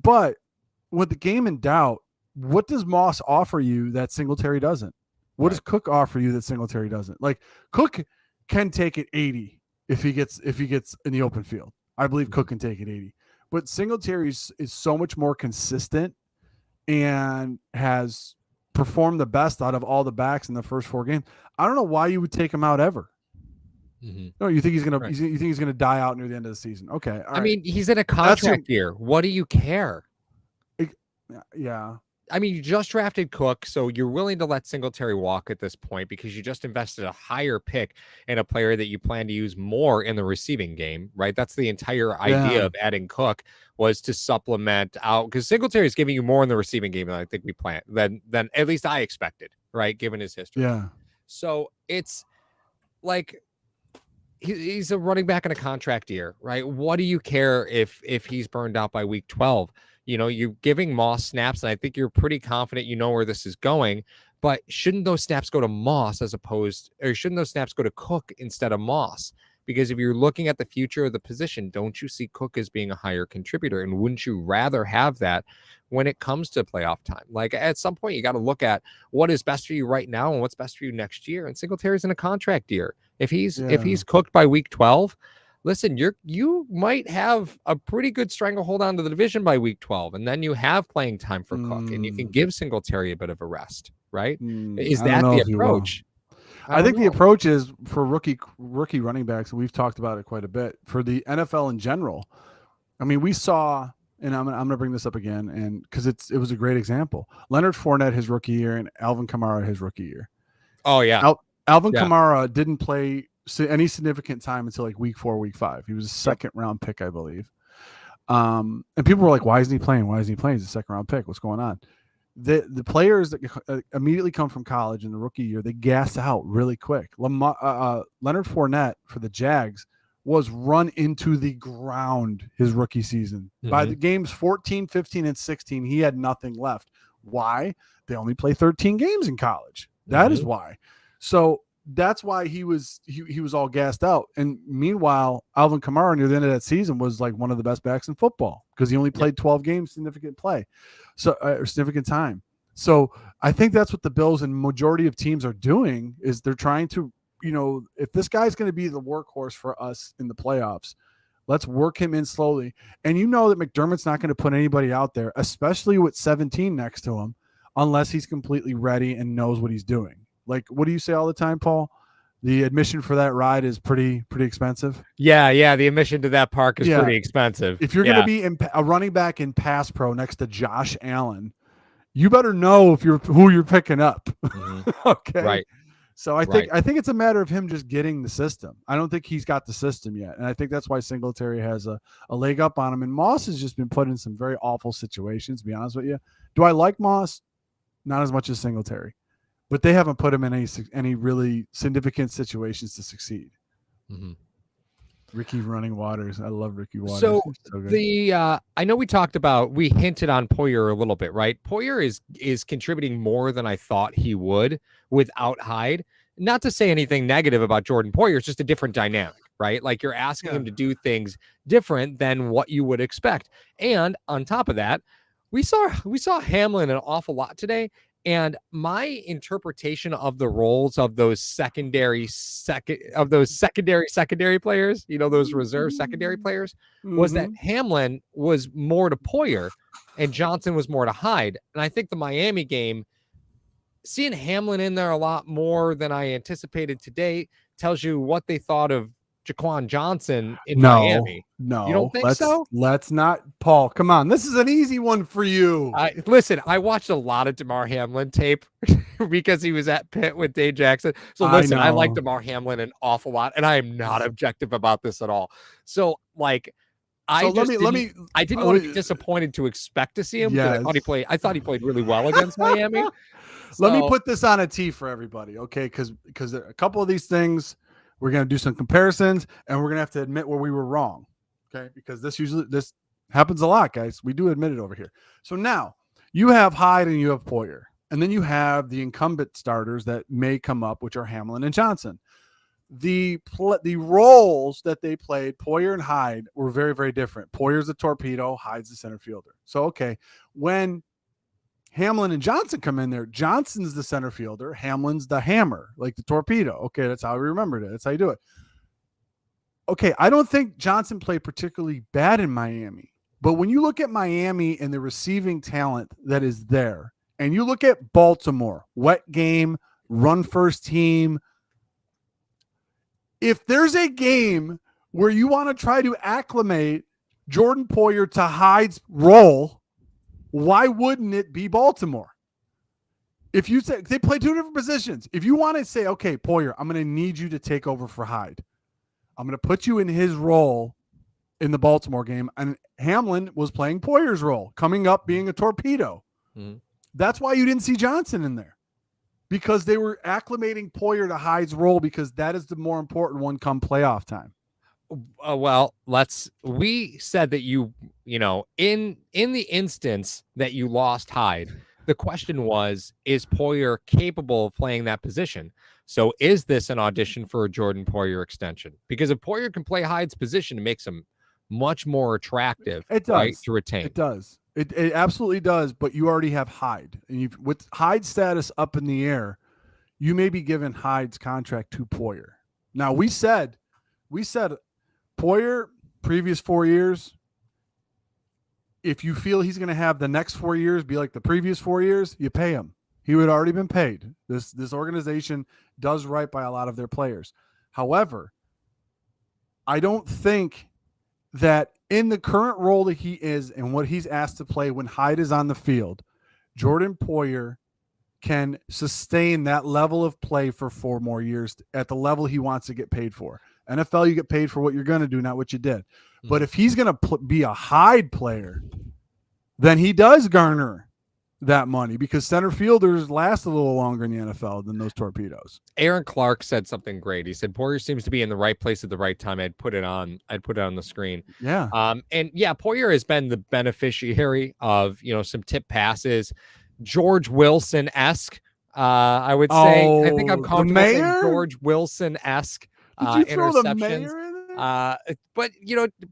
but with the game in doubt, what does Moss offer you that Singletary doesn't? What does Cook offer you that Singletary doesn't? Like, Cook can take it 80 if he gets in the open field. I believe Cook can take it 80. But Singletary is so much more consistent and has performed the best out of all the backs in the first 4 games. I don't know why you would take him out ever. Mm-hmm. No, you think he's gonna Right. you think he's gonna die out near the end of the season? Okay, all right. I mean, he's in a That's your contract year. What do you care? yeah. I mean, you just drafted Cook, so you're willing to let Singletary walk at this point because you just invested a higher pick in a player that you plan to use more in the receiving game, right? That's the entire idea Yeah. of adding Cook, was to supplement out, because Singletary is giving you more in the receiving game than I think we planned, than at least I expected, right? Given his history. Yeah. So it's like he's a running back in a contract year, right? What do you care if he's burned out by week 12? You know, you're giving Moss snaps, and I think you're pretty confident you know where this is going. But shouldn't those snaps go to Moss shouldn't those snaps go to Cook instead of Moss? Because if you're looking at the future of the position, don't you see Cook as being a higher contributor? And wouldn't you rather have that when it comes to playoff time? Like, at some point, you got to look at what is best for you right now and what's best for you next year. And Singletary's in a contract year. If he's cooked by week 12, listen, you might have a pretty good stranglehold onto the division by week 12, and then you have playing time for Cook, and you can give Singletary a bit of a rest, right? Is I don't that know the if you will. approach? I think the approach is for rookie running backs, and we've talked about it quite a bit, for the NFL in general. I mean, we saw, and I'm going to bring this up again, and because it was a great example. Leonard Fournette his rookie year and Alvin Kamara his rookie year. Oh yeah, Alvin Kamara didn't play any significant time until like week 4, week 5. He was a second round pick, I believe. And people were like, "Why isn't he playing? Why isn't he playing? He's a second round pick. What's going on?" The players that immediately come from college in the rookie year, they gas out really quick. Leonard Fournette for the Jags was run into the ground his rookie season. Mm-hmm. By the games 14, 15, and 16, he had nothing left. Why? They only play 13 games in college. That is why. So that's why he was all gassed out. And meanwhile, Alvin Kamara near the end of that season was like one of the best backs in football because he only played 12 games, significant play, or significant time. So I think that's what the Bills and majority of teams are doing is they're trying to, if this guy's going to be the workhorse for us in the playoffs, let's work him in slowly. And you know that McDermott's not going to put anybody out there, especially with 17 next to him, unless he's completely ready and knows what he's doing. Like, what do you say all the time, Paul? The admission for that ride is pretty expensive. Yeah. The admission to that park is pretty expensive. If you're going to be a running back in pass pro next to Josh Allen, you better know who you're picking up. Mm-hmm. Okay. Right. So I think it's a matter of him just getting the system. I don't think he's got the system yet. And I think that's why Singletary has a leg up on him. And Moss has just been put in some very awful situations, to be honest with you. Do I like Moss? Not as much as Singletary. But they haven't put him in any really significant situations to succeed. Mm-hmm. Ricky Running Waters. I love Ricky Waters. So I know we hinted on Poyer a little bit, right? Poyer is contributing more than I thought he would without Hyde. Not to say anything negative about Jordan Poyer, it's just a different dynamic, right? Like you're asking him to do things different than what you would expect. And on top of that, we saw Hamlin an awful lot today. And my interpretation of the roles of those secondary players, those reserve secondary players, was that Hamlin was more to Poyer and Johnson was more to Hyde. And I think the Miami game, seeing Hamlin in there a lot more than I anticipated today, tells you what they thought of Jaquan Johnson in Miami. No, you don't think so? Let's not, Paul. Come on, this is an easy one for you. Listen, I watched a lot of DeMar Hamlin tape because he was at Pitt with Dave Jackson. So listen, I like DeMar Hamlin an awful lot, and I am not objective about this at all. So I didn't want to be disappointed to expect to see him because I thought he played really well against Miami. Let me put this on a tee for everybody, okay? Because a couple of these things. We're going to do some comparisons, and we're going to have to admit where we were wrong, okay? Because this happens a lot, guys. We do admit it over here. So now you have Hyde and you have Poyer, and then you have the incumbent starters that may come up, which are Hamlin and Johnson. The roles that they played, Poyer and Hyde, were very, very different. Poyer's the torpedo, Hyde's the center fielder. So, okay, when Hamlin and Johnson come in there, Johnson's the center fielder, Hamlin's the hammer, like the torpedo. Okay, that's how we remembered it. That's how you do it. Okay, I don't think Johnson played particularly bad in Miami. But when you look at Miami and the receiving talent that is there, and you look at Baltimore, wet game, run first team, if there's a game where you want to try to acclimate Jordan Poyer to Hyde's role, why wouldn't it be Baltimore? If you say they play two different positions, if you want to say, okay, Poyer, I'm going to need you to take over for Hyde, I'm going to put you in his role in the Baltimore game. And Hamlin was playing Poyer's role, coming up being a torpedo. Mm-hmm. That's why you didn't see Johnson in there, because they were acclimating Poyer to Hyde's role, because that is the more important one come playoff time. Well, we said that you know, in the instance that you lost Hyde, the question was, is Poyer capable of playing that position? So is this an audition for a Jordan Poyer extension? Because if Poyer can play Hyde's position, it makes him much more attractive, right, to retain. It does. It absolutely does. But you already have Hyde, and with Hyde's status up in the air, you may be giving Hyde's contract to Poyer. Now we said Poyer, previous 4 years, if you feel he's going to have the next 4 years be like the previous 4 years, you pay him. He would already been paid. This organization does right by a lot of their players. However, I don't think that in the current role that he is and what he's asked to play when Hyde is on the field, Jordan Poyer can sustain that level of play for 4 more years at the level he wants to get paid for. NFL, you get paid for what you're going to do, not what you did. Mm-hmm. But if he's going to be a Hyde player, then he does garner that money, because center fielders last a little longer in the NFL than those torpedoes. Aaron Clark said something great. He said Poyer seems to be in the right place at the right time. I'd put it on the screen. Yeah. And yeah, Poyer has been the beneficiary of, some tip passes, George Wilson-esque. I would say, I think I'm comfortable saying George Wilson-esque. Did you throw the mayor in there? But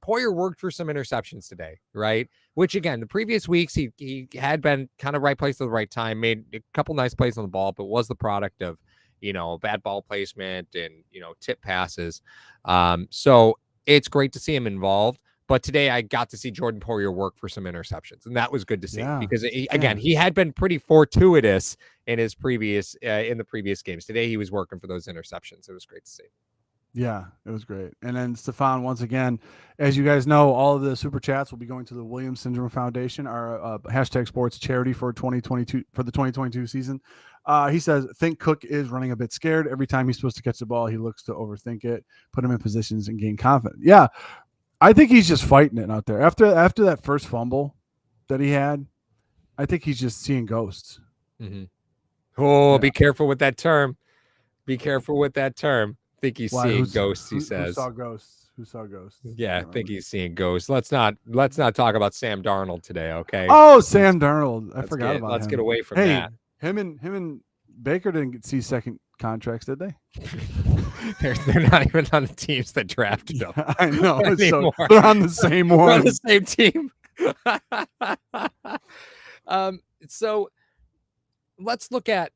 Poyer worked for some interceptions today, right? Which again, the previous weeks he had been kind of right place at the right time, made a couple nice plays on the ball, but was the product of bad ball placement and tip passes. So it's great to see him involved. But today I got to see Jordan Poyer work for some interceptions, and that was good to see, because he had been pretty fortuitous in his previous in the previous games. Today he was working for those interceptions. It was great to see. Yeah, it was great. And then Stefan, once again, as you guys know, all of the super chats will be going to the Williams Syndrome Foundation, our hashtag sports charity for 2022 for the 2022 season. He says, think Cook is running a bit scared. Every time he's supposed to catch the ball, he looks to overthink it, put him in positions and gain confidence. Yeah, I think he's just fighting it out there. After that first fumble that he had, I think he's just seeing ghosts. Mm-hmm. Oh, yeah. Be careful with that term. Be careful with that term. I think he's seeing ghosts, he says. Who saw ghosts? Who saw ghosts? Yeah, I think he's seeing ghosts. Let's not talk about Sam Darnold today, okay? Oh, Sam Darnold. I forgot about him. Let's get away from that. Him and Baker didn't see second contracts, did they? They're not even on the teams that drafted them. I know. So they're on the same one. They're on the same team. So let's look at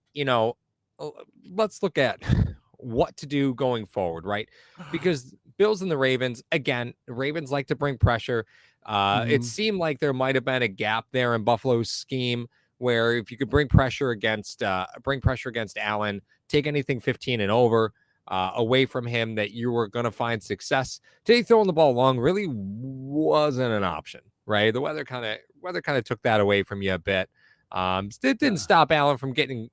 what to do going forward, right? Because Bills and the Ravens, again, the Ravens like to bring pressure. It seemed like there might have been a gap there in Buffalo's scheme, where if you could bring pressure against Allen, take anything 15 and over away from him, that you were going to find success. Today, throwing the ball long really wasn't an option, right? The weather kind of took that away from you a bit. It didn't stop Allen from getting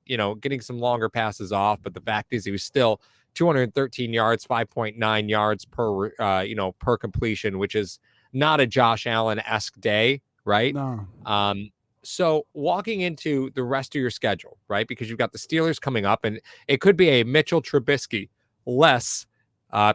some longer passes off, but the fact is he was still 213 yards, 5.9 yards per completion, which is not a Josh Allen-esque day, right? No. So walking into the rest of your schedule, right? Because you've got the Steelers coming up, and it could be a Mitchell Trubisky less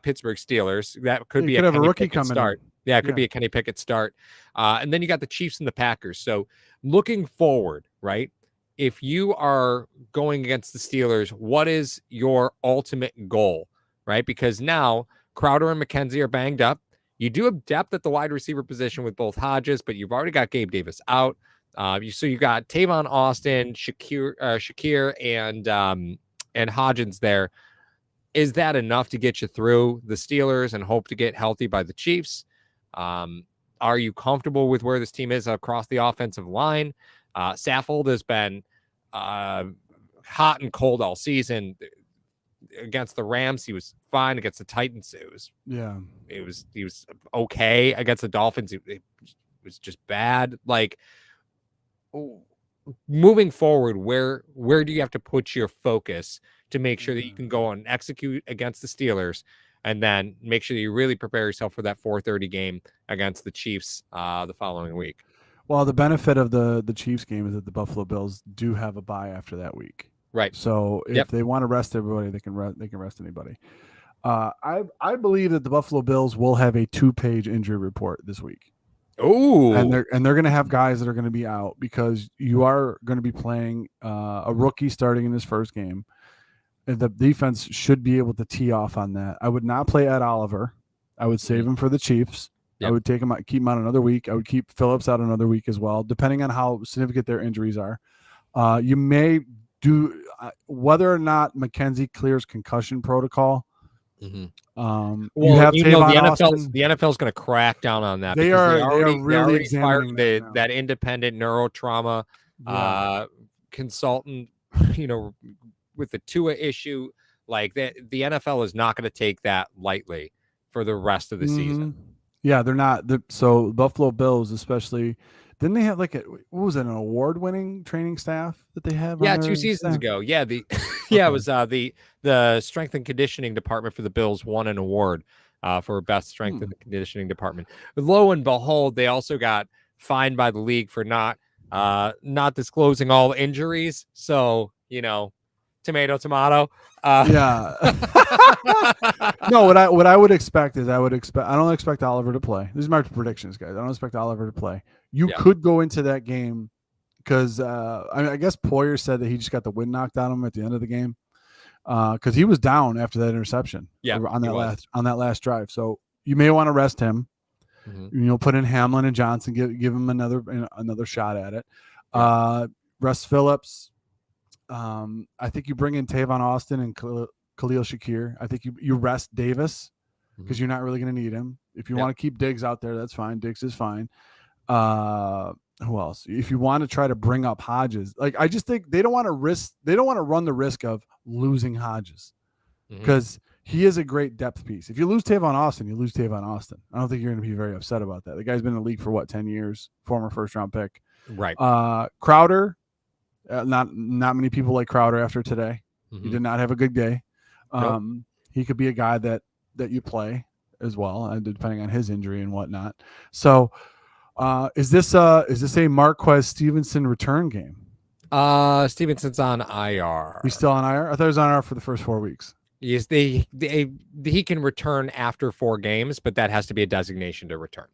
Pittsburgh Steelers. That could be a rookie coming start. Yeah, it could be a Kenny Pickett start. And then you got the Chiefs and the Packers. So looking forward, right? If you are going against the Steelers, what is your ultimate goal, right? Because now Crowder and McKenzie are banged up. You do have depth at the wide receiver position with both Hodges, but you've already got Gabe Davis out. So you got Tavon Austin, Shakir, and Hodgins there. Is that enough to get you through the Steelers and hope to get healthy by the Chiefs? Are you comfortable with where this team is across the offensive line? Saffold has been hot and cold all season. Against the Rams, he was fine. Against the Titans, he was okay. Against the Dolphins, it was just bad. Like, moving forward, where do you have to put your focus to make sure that you can go and execute against the Steelers, and then make sure that you really prepare yourself for that 4:30 game against the Chiefs the following week? Well, the benefit of the Chiefs game is that the Buffalo Bills do have a bye after that week. Right. So if they want to rest everybody, they can rest anybody. I believe that the Buffalo Bills will have a 2-page injury report this week. Oh, and they're going to have guys that are going to be out because you are going to be playing a rookie starting in his first game. And the defense should be able to tee off on that. I would not play Ed Oliver. I would save him for the Chiefs. Yep. I would take him out, keep him out another week. I would keep Phillips out another week as well, depending on how significant their injuries are. You may do whether or not McKenzie clears concussion protocol. Mm-hmm. You have the NFL is going to crack down on that. They are really examining that independent neurotrauma consultant. With the Tua issue, like that, the NFL is not going to take that lightly for the rest of the season. Yeah, they're not. So Buffalo Bills, especially, didn't they have like what was it, an award-winning training staff that they have? Yeah, 2 seasons ago. Yeah, it was the strength and conditioning department for the Bills won an award for best strength and conditioning department. Lo and behold, they also got fined by the league for not disclosing all injuries. So tomato. Yeah. No, what I would expect is I don't expect Oliver to play. This is my predictions, guys. I don't expect Oliver to play. You could go into that game because I guess Poyer said that he just got the wind knocked out of him at the end of the game because he was down after that interception. On that last drive. So you may want to rest him. Mm-hmm. Put in Hamlin and Johnson, give him another shot at it. Yeah. Rest Phillips. I think you bring in Tavon Austin and Khalil Shakir. I think you rest Davis because you're not really going to need him. If you want to keep Diggs out there, that's fine. Diggs is fine. Who else? If you want to try to bring up Hodges, I just think they don't want to run the risk of losing Hodges because he is a great depth piece. If you lose Tavon Austin, you lose Tavon Austin. I don't think you're going to be very upset about that. The guy's been in the league for 10 years, former first-round pick. Right. Crowder. Not many people like Crowder after today. He did not have a good day. He could be a guy that you play as well, depending on his injury and whatnot. So, is this a Marquez Stevenson return game? Stevenson's on IR. He's still on IR. I thought he was on IR for the first 4 weeks. Yes, he can return after 4 games, but that has to be a designation to return.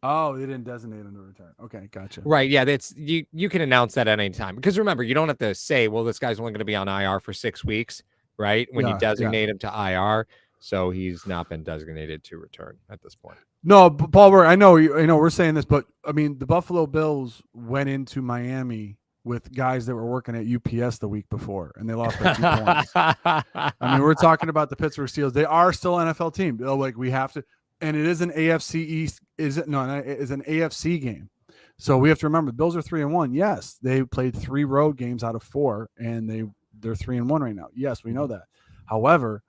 Oh, they didn't designate him to return. Okay, gotcha. Right, yeah, that's you can announce that at any time. Because remember, you don't have to say, well, this guy's only going to be on IR for 6 weeks, right? When you designate him to IR, so he's not been designated to return at this point. No, Paul, I know we're saying this, but I mean, the Buffalo Bills went into Miami with guys that were working at UPS the week before, and they lost by 2 points. I mean, we're talking about the Pittsburgh Steelers. They are still an NFL team. We have to. And it is an AFC East. It's an AFC game. So we have to remember the Bills are 3-1. Yes, they played 3 road games out of 4, and they're 3-1 right now. Yes, we know that. However,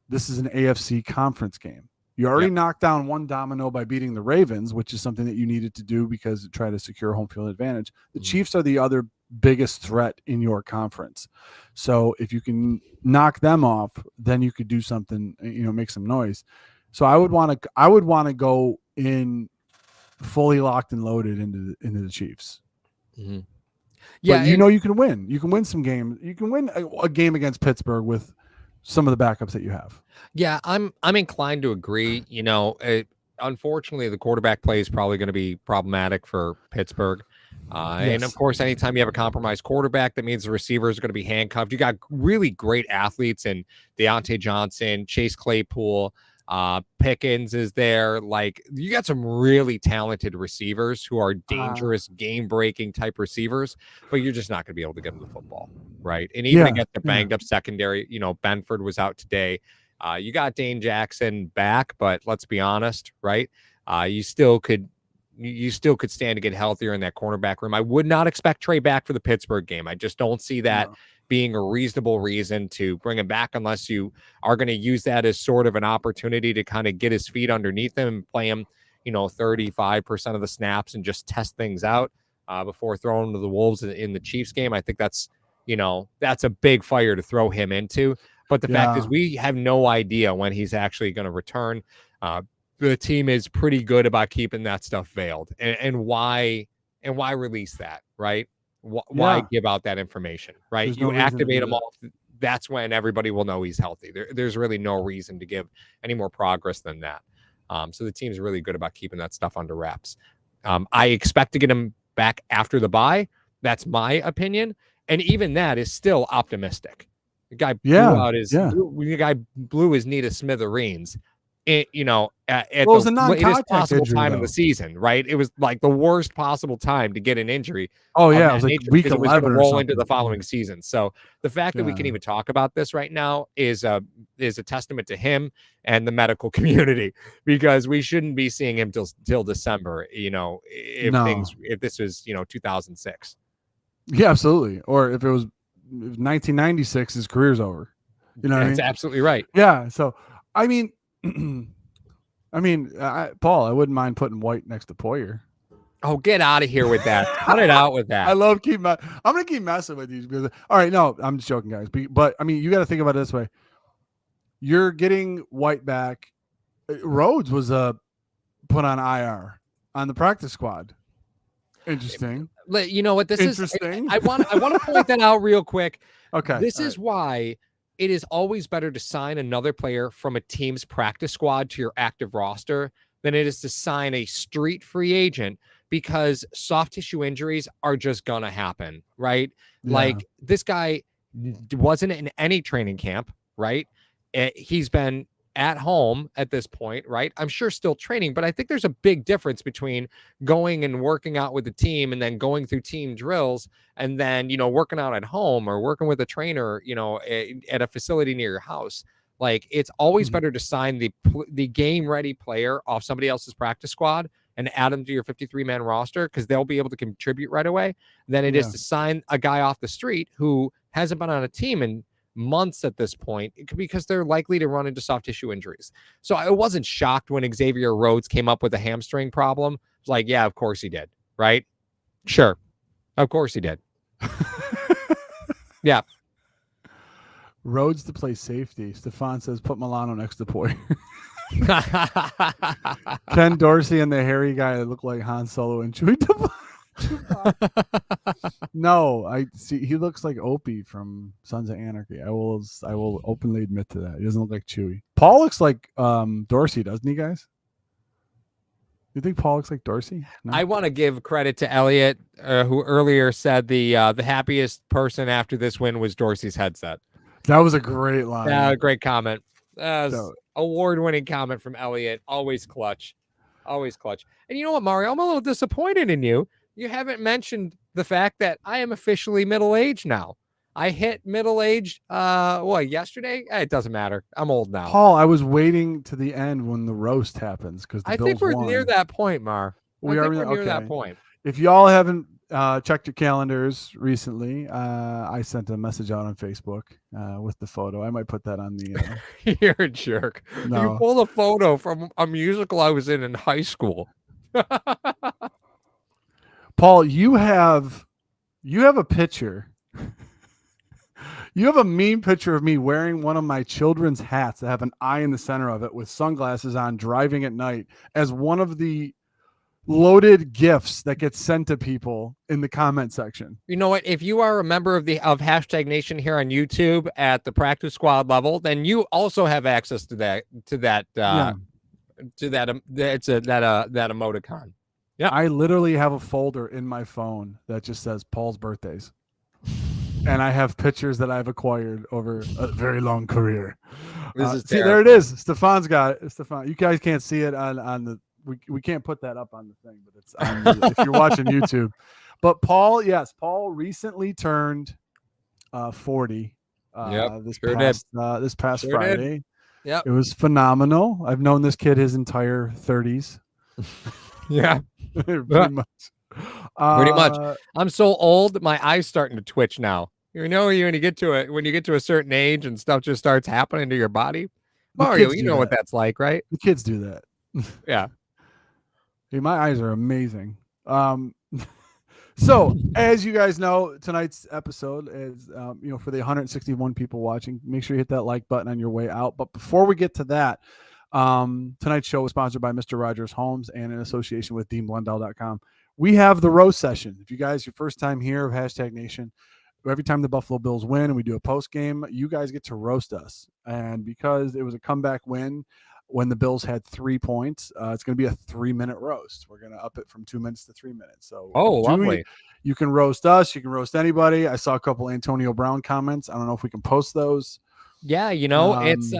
this is an AFC conference game. You already knocked down one domino by beating the Ravens, which is something that you needed to do because to try to secure home field advantage. The Chiefs are the other biggest threat in your conference. So if you can knock them off, then you could do something, make some noise. So I would want to go in fully locked and loaded into the Chiefs. Mm-hmm. Yeah, but you can win. You can win some games. You can win a game against Pittsburgh with some of the backups that you have. Yeah, I'm inclined to agree. Unfortunately, the quarterback play is probably going to be problematic for Pittsburgh. And of course, anytime you have a compromised quarterback, that means the receivers are going to be handcuffed. You got really great athletes in Deontay Johnson, Chase Claypool. Pickens is there. Like, you got some really talented receivers who are dangerous, game-breaking type receivers, but you're just not going to be able to get them the football, right? And even against the banged-up secondary, Benford was out today. You got Dane Jackson back, but let's be honest, right? You still could you still could stand to get healthier in that cornerback room. I would not expect Trey back for the Pittsburgh game. I just don't see that No. being a reasonable reason to bring him back unless you are going to use that as sort of an opportunity to kind of get his feet underneath him and play him, 35% of the snaps and just test things out before throwing him to the Wolves in the Chiefs game. I think that's a big fire to throw him into. But the fact is, we have no idea when he's actually going to return. The team is pretty good about keeping that stuff veiled. And why release that, right? Why give out that information, right? There's You no reason to activate do him that. all. That's when everybody will know he's healthy. There's really no reason to give any more progress than that. So the team's really good about keeping that stuff under wraps. I expect to get him back after the bye. That's my opinion. And even that is still optimistic. The guy blew his knee to smithereens. At was a the latest non-contact possible injury, time in though. the season, right? It was like the worst possible time to get an injury. Oh yeah, it was like week 11 because it was going to or roll something. into the following season. So the fact that we can even talk about this right now is a testament to him and the medical community, because we shouldn't be seeing him till December. If this was 2006. Yeah, absolutely. Or if it was 1996, his career's over. That's absolutely right. Yeah. So, I mean, Paul, I wouldn't mind putting White next to Poyer. Oh, get out of here with that. Cut it out with that. I love I'm going to keep messing with these. Because, all right. No, I'm just joking, guys. But I mean, you got to think about it this way. You're getting White back. Rhodes was put on IR on the practice squad. Interesting. You know what? This Interesting. I want to point that out real quick. Okay. This is why it is always better to sign another player from a team's practice squad to your active roster than it is to sign a street free agent, because soft tissue injuries are just going to happen, right? Yeah. Like, this guy wasn't in any training camp, right? He's been at home at this point, right? I'm sure still training, but I think there's a big difference between going and working out with the team and then going through team drills and then, working out at home or working with a trainer, at a facility near your house. Like, it's always better to sign the game ready player off somebody else's practice squad and add them to your 53-man roster, because they'll be able to contribute right away, than it is to sign a guy off the street who hasn't been on a team in months at this point, because they're likely to run into soft tissue injuries. So I wasn't shocked when Xavier Rhodes came up with a hamstring problem. It's like, yeah, of course he did, right? Sure. Of course he did. Yeah. Rhodes to play safety. Stefan says put Milano next to Poyer. Ken Dorsey and the hairy guy that looked like Han Solo and Chewie. No, I see. He looks like Opie from Sons of Anarchy. I will openly admit to that. He doesn't look like Chewie. Paul looks like Dorsey, doesn't he, guys? You think Paul looks like Dorsey? No? I want to give credit to Elliot, who earlier said the happiest person after this win was Dorsey's headset. That was a great line. Yeah, great comment. Award-winning comment from Elliot. Always clutch. Always clutch. And you know what, Mario? I'm a little disappointed in you. You haven't mentioned the fact that I am officially middle-aged now. I hit middle-aged, yesterday? It doesn't matter. I'm old now. Paul, I was waiting to the end when the roast happens, because I think we're near that point, Mar. We're near that point. If y'all haven't checked your calendars recently, I sent a message out on Facebook with the photo. I might put that on the... You're a jerk. No. You pulled a photo from a musical I was in high school. Paul, you have a picture. You have a mean picture of me wearing one of my children's hats that have an eye in the center of it with sunglasses on, driving at night, as one of the loaded gifts that gets sent to people in the comment section. You know what? If you are a member of Hashtag Nation here on YouTube at the practice squad level, then you also have access to that emoticon. Yeah, I literally have a folder in my phone that just says Paul's birthdays. And I have pictures that I've acquired over a very long career. See, there it is. Stefan's got it. Stefan, you guys can't see it on the. We can't put that up on the thing, but it's on if you're watching YouTube. But Paul recently turned 40. This past Friday. Yeah, it was phenomenal. I've known this kid his entire 30s. Yeah. Pretty much. Pretty much. I'm so old, my eyes starting to twitch now. You know, when you get to a certain age and stuff just starts happening to your body. Mario, you know what that's like, right? The kids do that. Yeah. Hey, my eyes are amazing. So as you guys know, tonight's episode is, for the 161 people watching, make sure you hit that like button on your way out. But before we get to that, tonight's show is sponsored by Mr. Rogers Homes and in association with DeanBlundell.com. We have the roast session. If you guys, your first time here of Hashtag Nation, every time the Buffalo Bills win and we do a post game, you guys get to roast us. And because it was a comeback win when the Bills had 3 points, it's going to be a 3-minute roast. We're going to up it from 2 minutes to 3 minutes. So lovely. You can roast us. You can roast anybody. I saw a couple Antonio Brown comments. I don't know if we can post those. Yeah, it's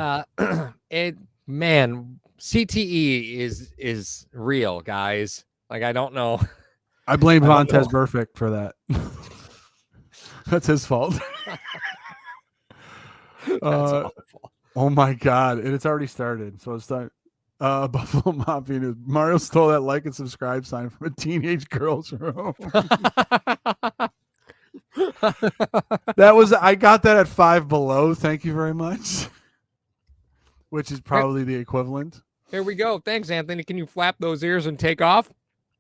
man, CTE is real, guys. Like, I don't know. I blame Vontez Burfict for that. That's his fault. That's awful. Oh my God. And it's already started. So it's started. Buffalo Mafia News. Mario stole that like and subscribe sign from a teenage girl's room. I got that at Five Below. Thank you very much. Which is probably the equivalent. Here we go. Thanks, Anthony. Can you flap those ears and take off?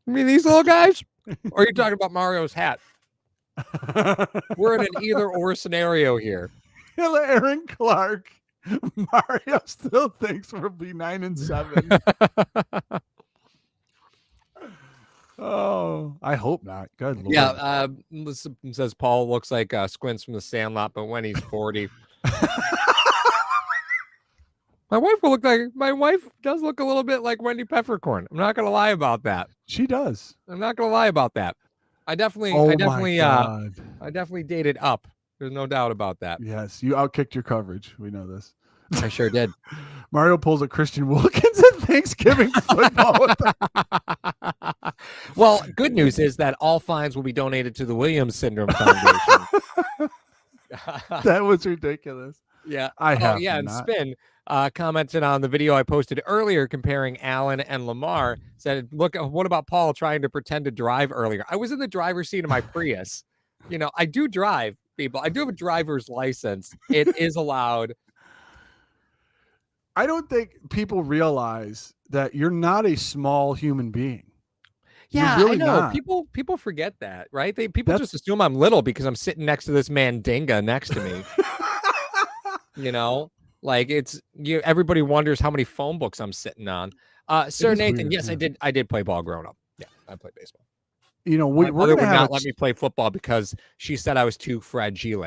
I mean, these little guys? Or are you talking about Mario's hat? We're in an either-or scenario here. Aaron Clark. Mario still thinks we'll be 9-7. Oh, I hope not. Good Lord. Yeah, says Paul looks like Squints from the Sandlot, but when he's 40. My wife does look a little bit like Wendy Peppercorn. I'm not gonna lie about that. She does. I'm not gonna lie about that. I definitely dated up. There's no doubt about that. Yes, you outkicked your coverage. We know this. I sure did. Mario pulls a Christian Wilkins at Thanksgiving football. Well, good news is that all fines will be donated to the Williams Syndrome Foundation. That was ridiculous. Yeah. And Spin commented on the video I posted earlier comparing Allen and Lamar. Said, look, what about Paul trying to pretend to drive earlier? I was in the driver's seat of my Prius. I do drive, people. I do have a driver's license. It is allowed. I don't think people realize that you're not a small human being. Yeah, really I know. Not. People forget that, right? People just assume I'm little because I'm sitting next to this mandinga next to me. Like everybody wonders how many phone books I'm sitting on. Sir Nathan, weird, yes, yeah. I did play ball growing up. Yeah, I played baseball. My mother would not let me play football because she said I was too fragile.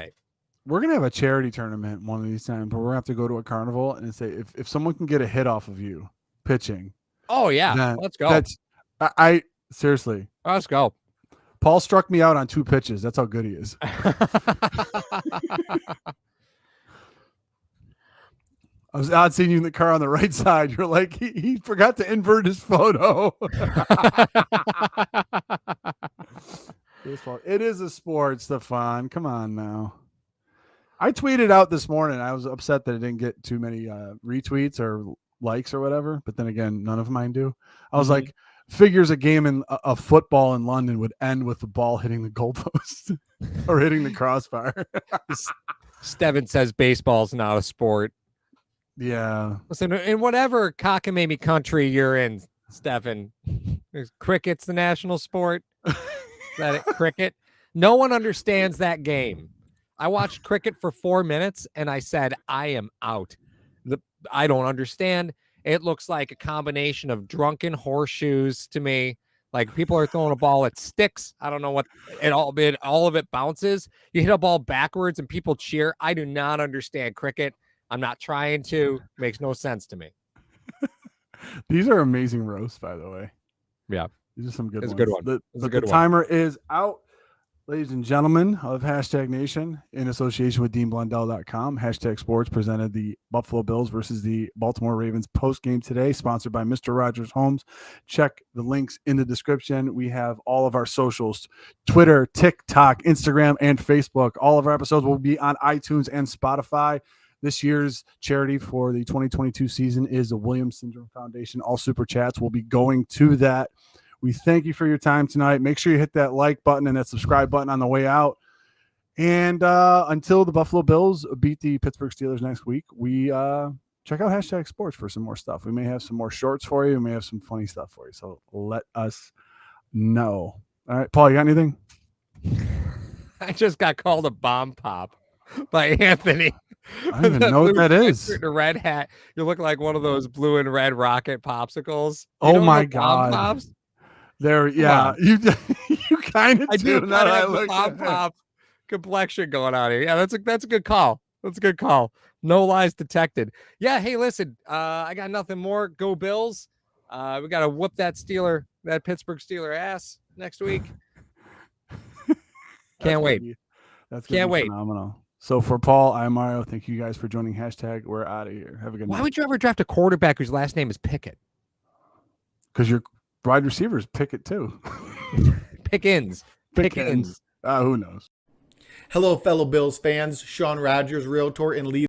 We're gonna have a charity tournament one of these times, but we're gonna have to go to a carnival and say if someone can get a hit off of you pitching. Oh yeah, let's go. I seriously. Let's go. Paul struck me out on 2 pitches. That's how good he is. I was out seeing you in the car on the right side. You're like, he forgot to invert his photo. It is a sport, Stefan. Come on now. I tweeted out this morning. I was upset that it didn't get too many retweets or likes or whatever. But then again, none of mine do. I was like, figures a game in a football in London would end with the ball hitting the goalpost or hitting the crossbar. Steven says baseball's not a sport. Yeah. Listen, in whatever cockamamie country you're in, Stefan, cricket's the national sport. Is that it? Cricket? No one understands that game. I watched cricket for 4 minutes and I said, I am out. I don't understand. It looks like a combination of drunken horseshoes to me. Like people are throwing a ball at sticks. I don't know what all of it bounces. You hit a ball backwards and people cheer. I do not understand cricket. I'm not trying to. Makes no sense to me. These are amazing roasts, by the way. Yeah. These are some good ones. It's a good one. The timer is out. Ladies and gentlemen of Hashtag Nation, in association with DeanBlundell.com, Hashtag Sports presented the Buffalo Bills versus the Baltimore Ravens post-game today, sponsored by Mr. Rogers Homes. Check the links in the description. We have all of our socials, Twitter, TikTok, Instagram, and Facebook. All of our episodes will be on iTunes and Spotify. This year's charity for the 2022 season is the Williams Syndrome Foundation. All super chats will be going to that. We thank you for your time tonight. Make sure you hit that like button and that subscribe button on the way out. And until the Buffalo Bills beat the Pittsburgh Steelers next week, we check out Hashtag Sports for some more stuff. We may have some more shorts for you. We may have some funny stuff for you. So let us know. All right, Paul, you got anything? I just got called a bomb pop by Anthony. I don't even know what that is. A red hat. You look like one of those blue and red rocket popsicles. Oh my God. Pops? There, yeah. You kind of do. I have the bomb pop complexion going on here. Yeah, that's a good call. That's a good call. No lies detected. Yeah, hey, listen, I got nothing more. Go Bills. We got to whoop that Pittsburgh Steeler ass next week. Can't wait. That's gonna be phenomenal. So for Paul, I'm Mario. Thank you guys for joining Hashtag. We're out of here. Have a good night. Why would you ever draft a quarterback whose last name is Pickett? Because your wide receivers Pickett too. Pickens. Who knows? Hello, fellow Bills fans. Sean Rogers, Realtor and lead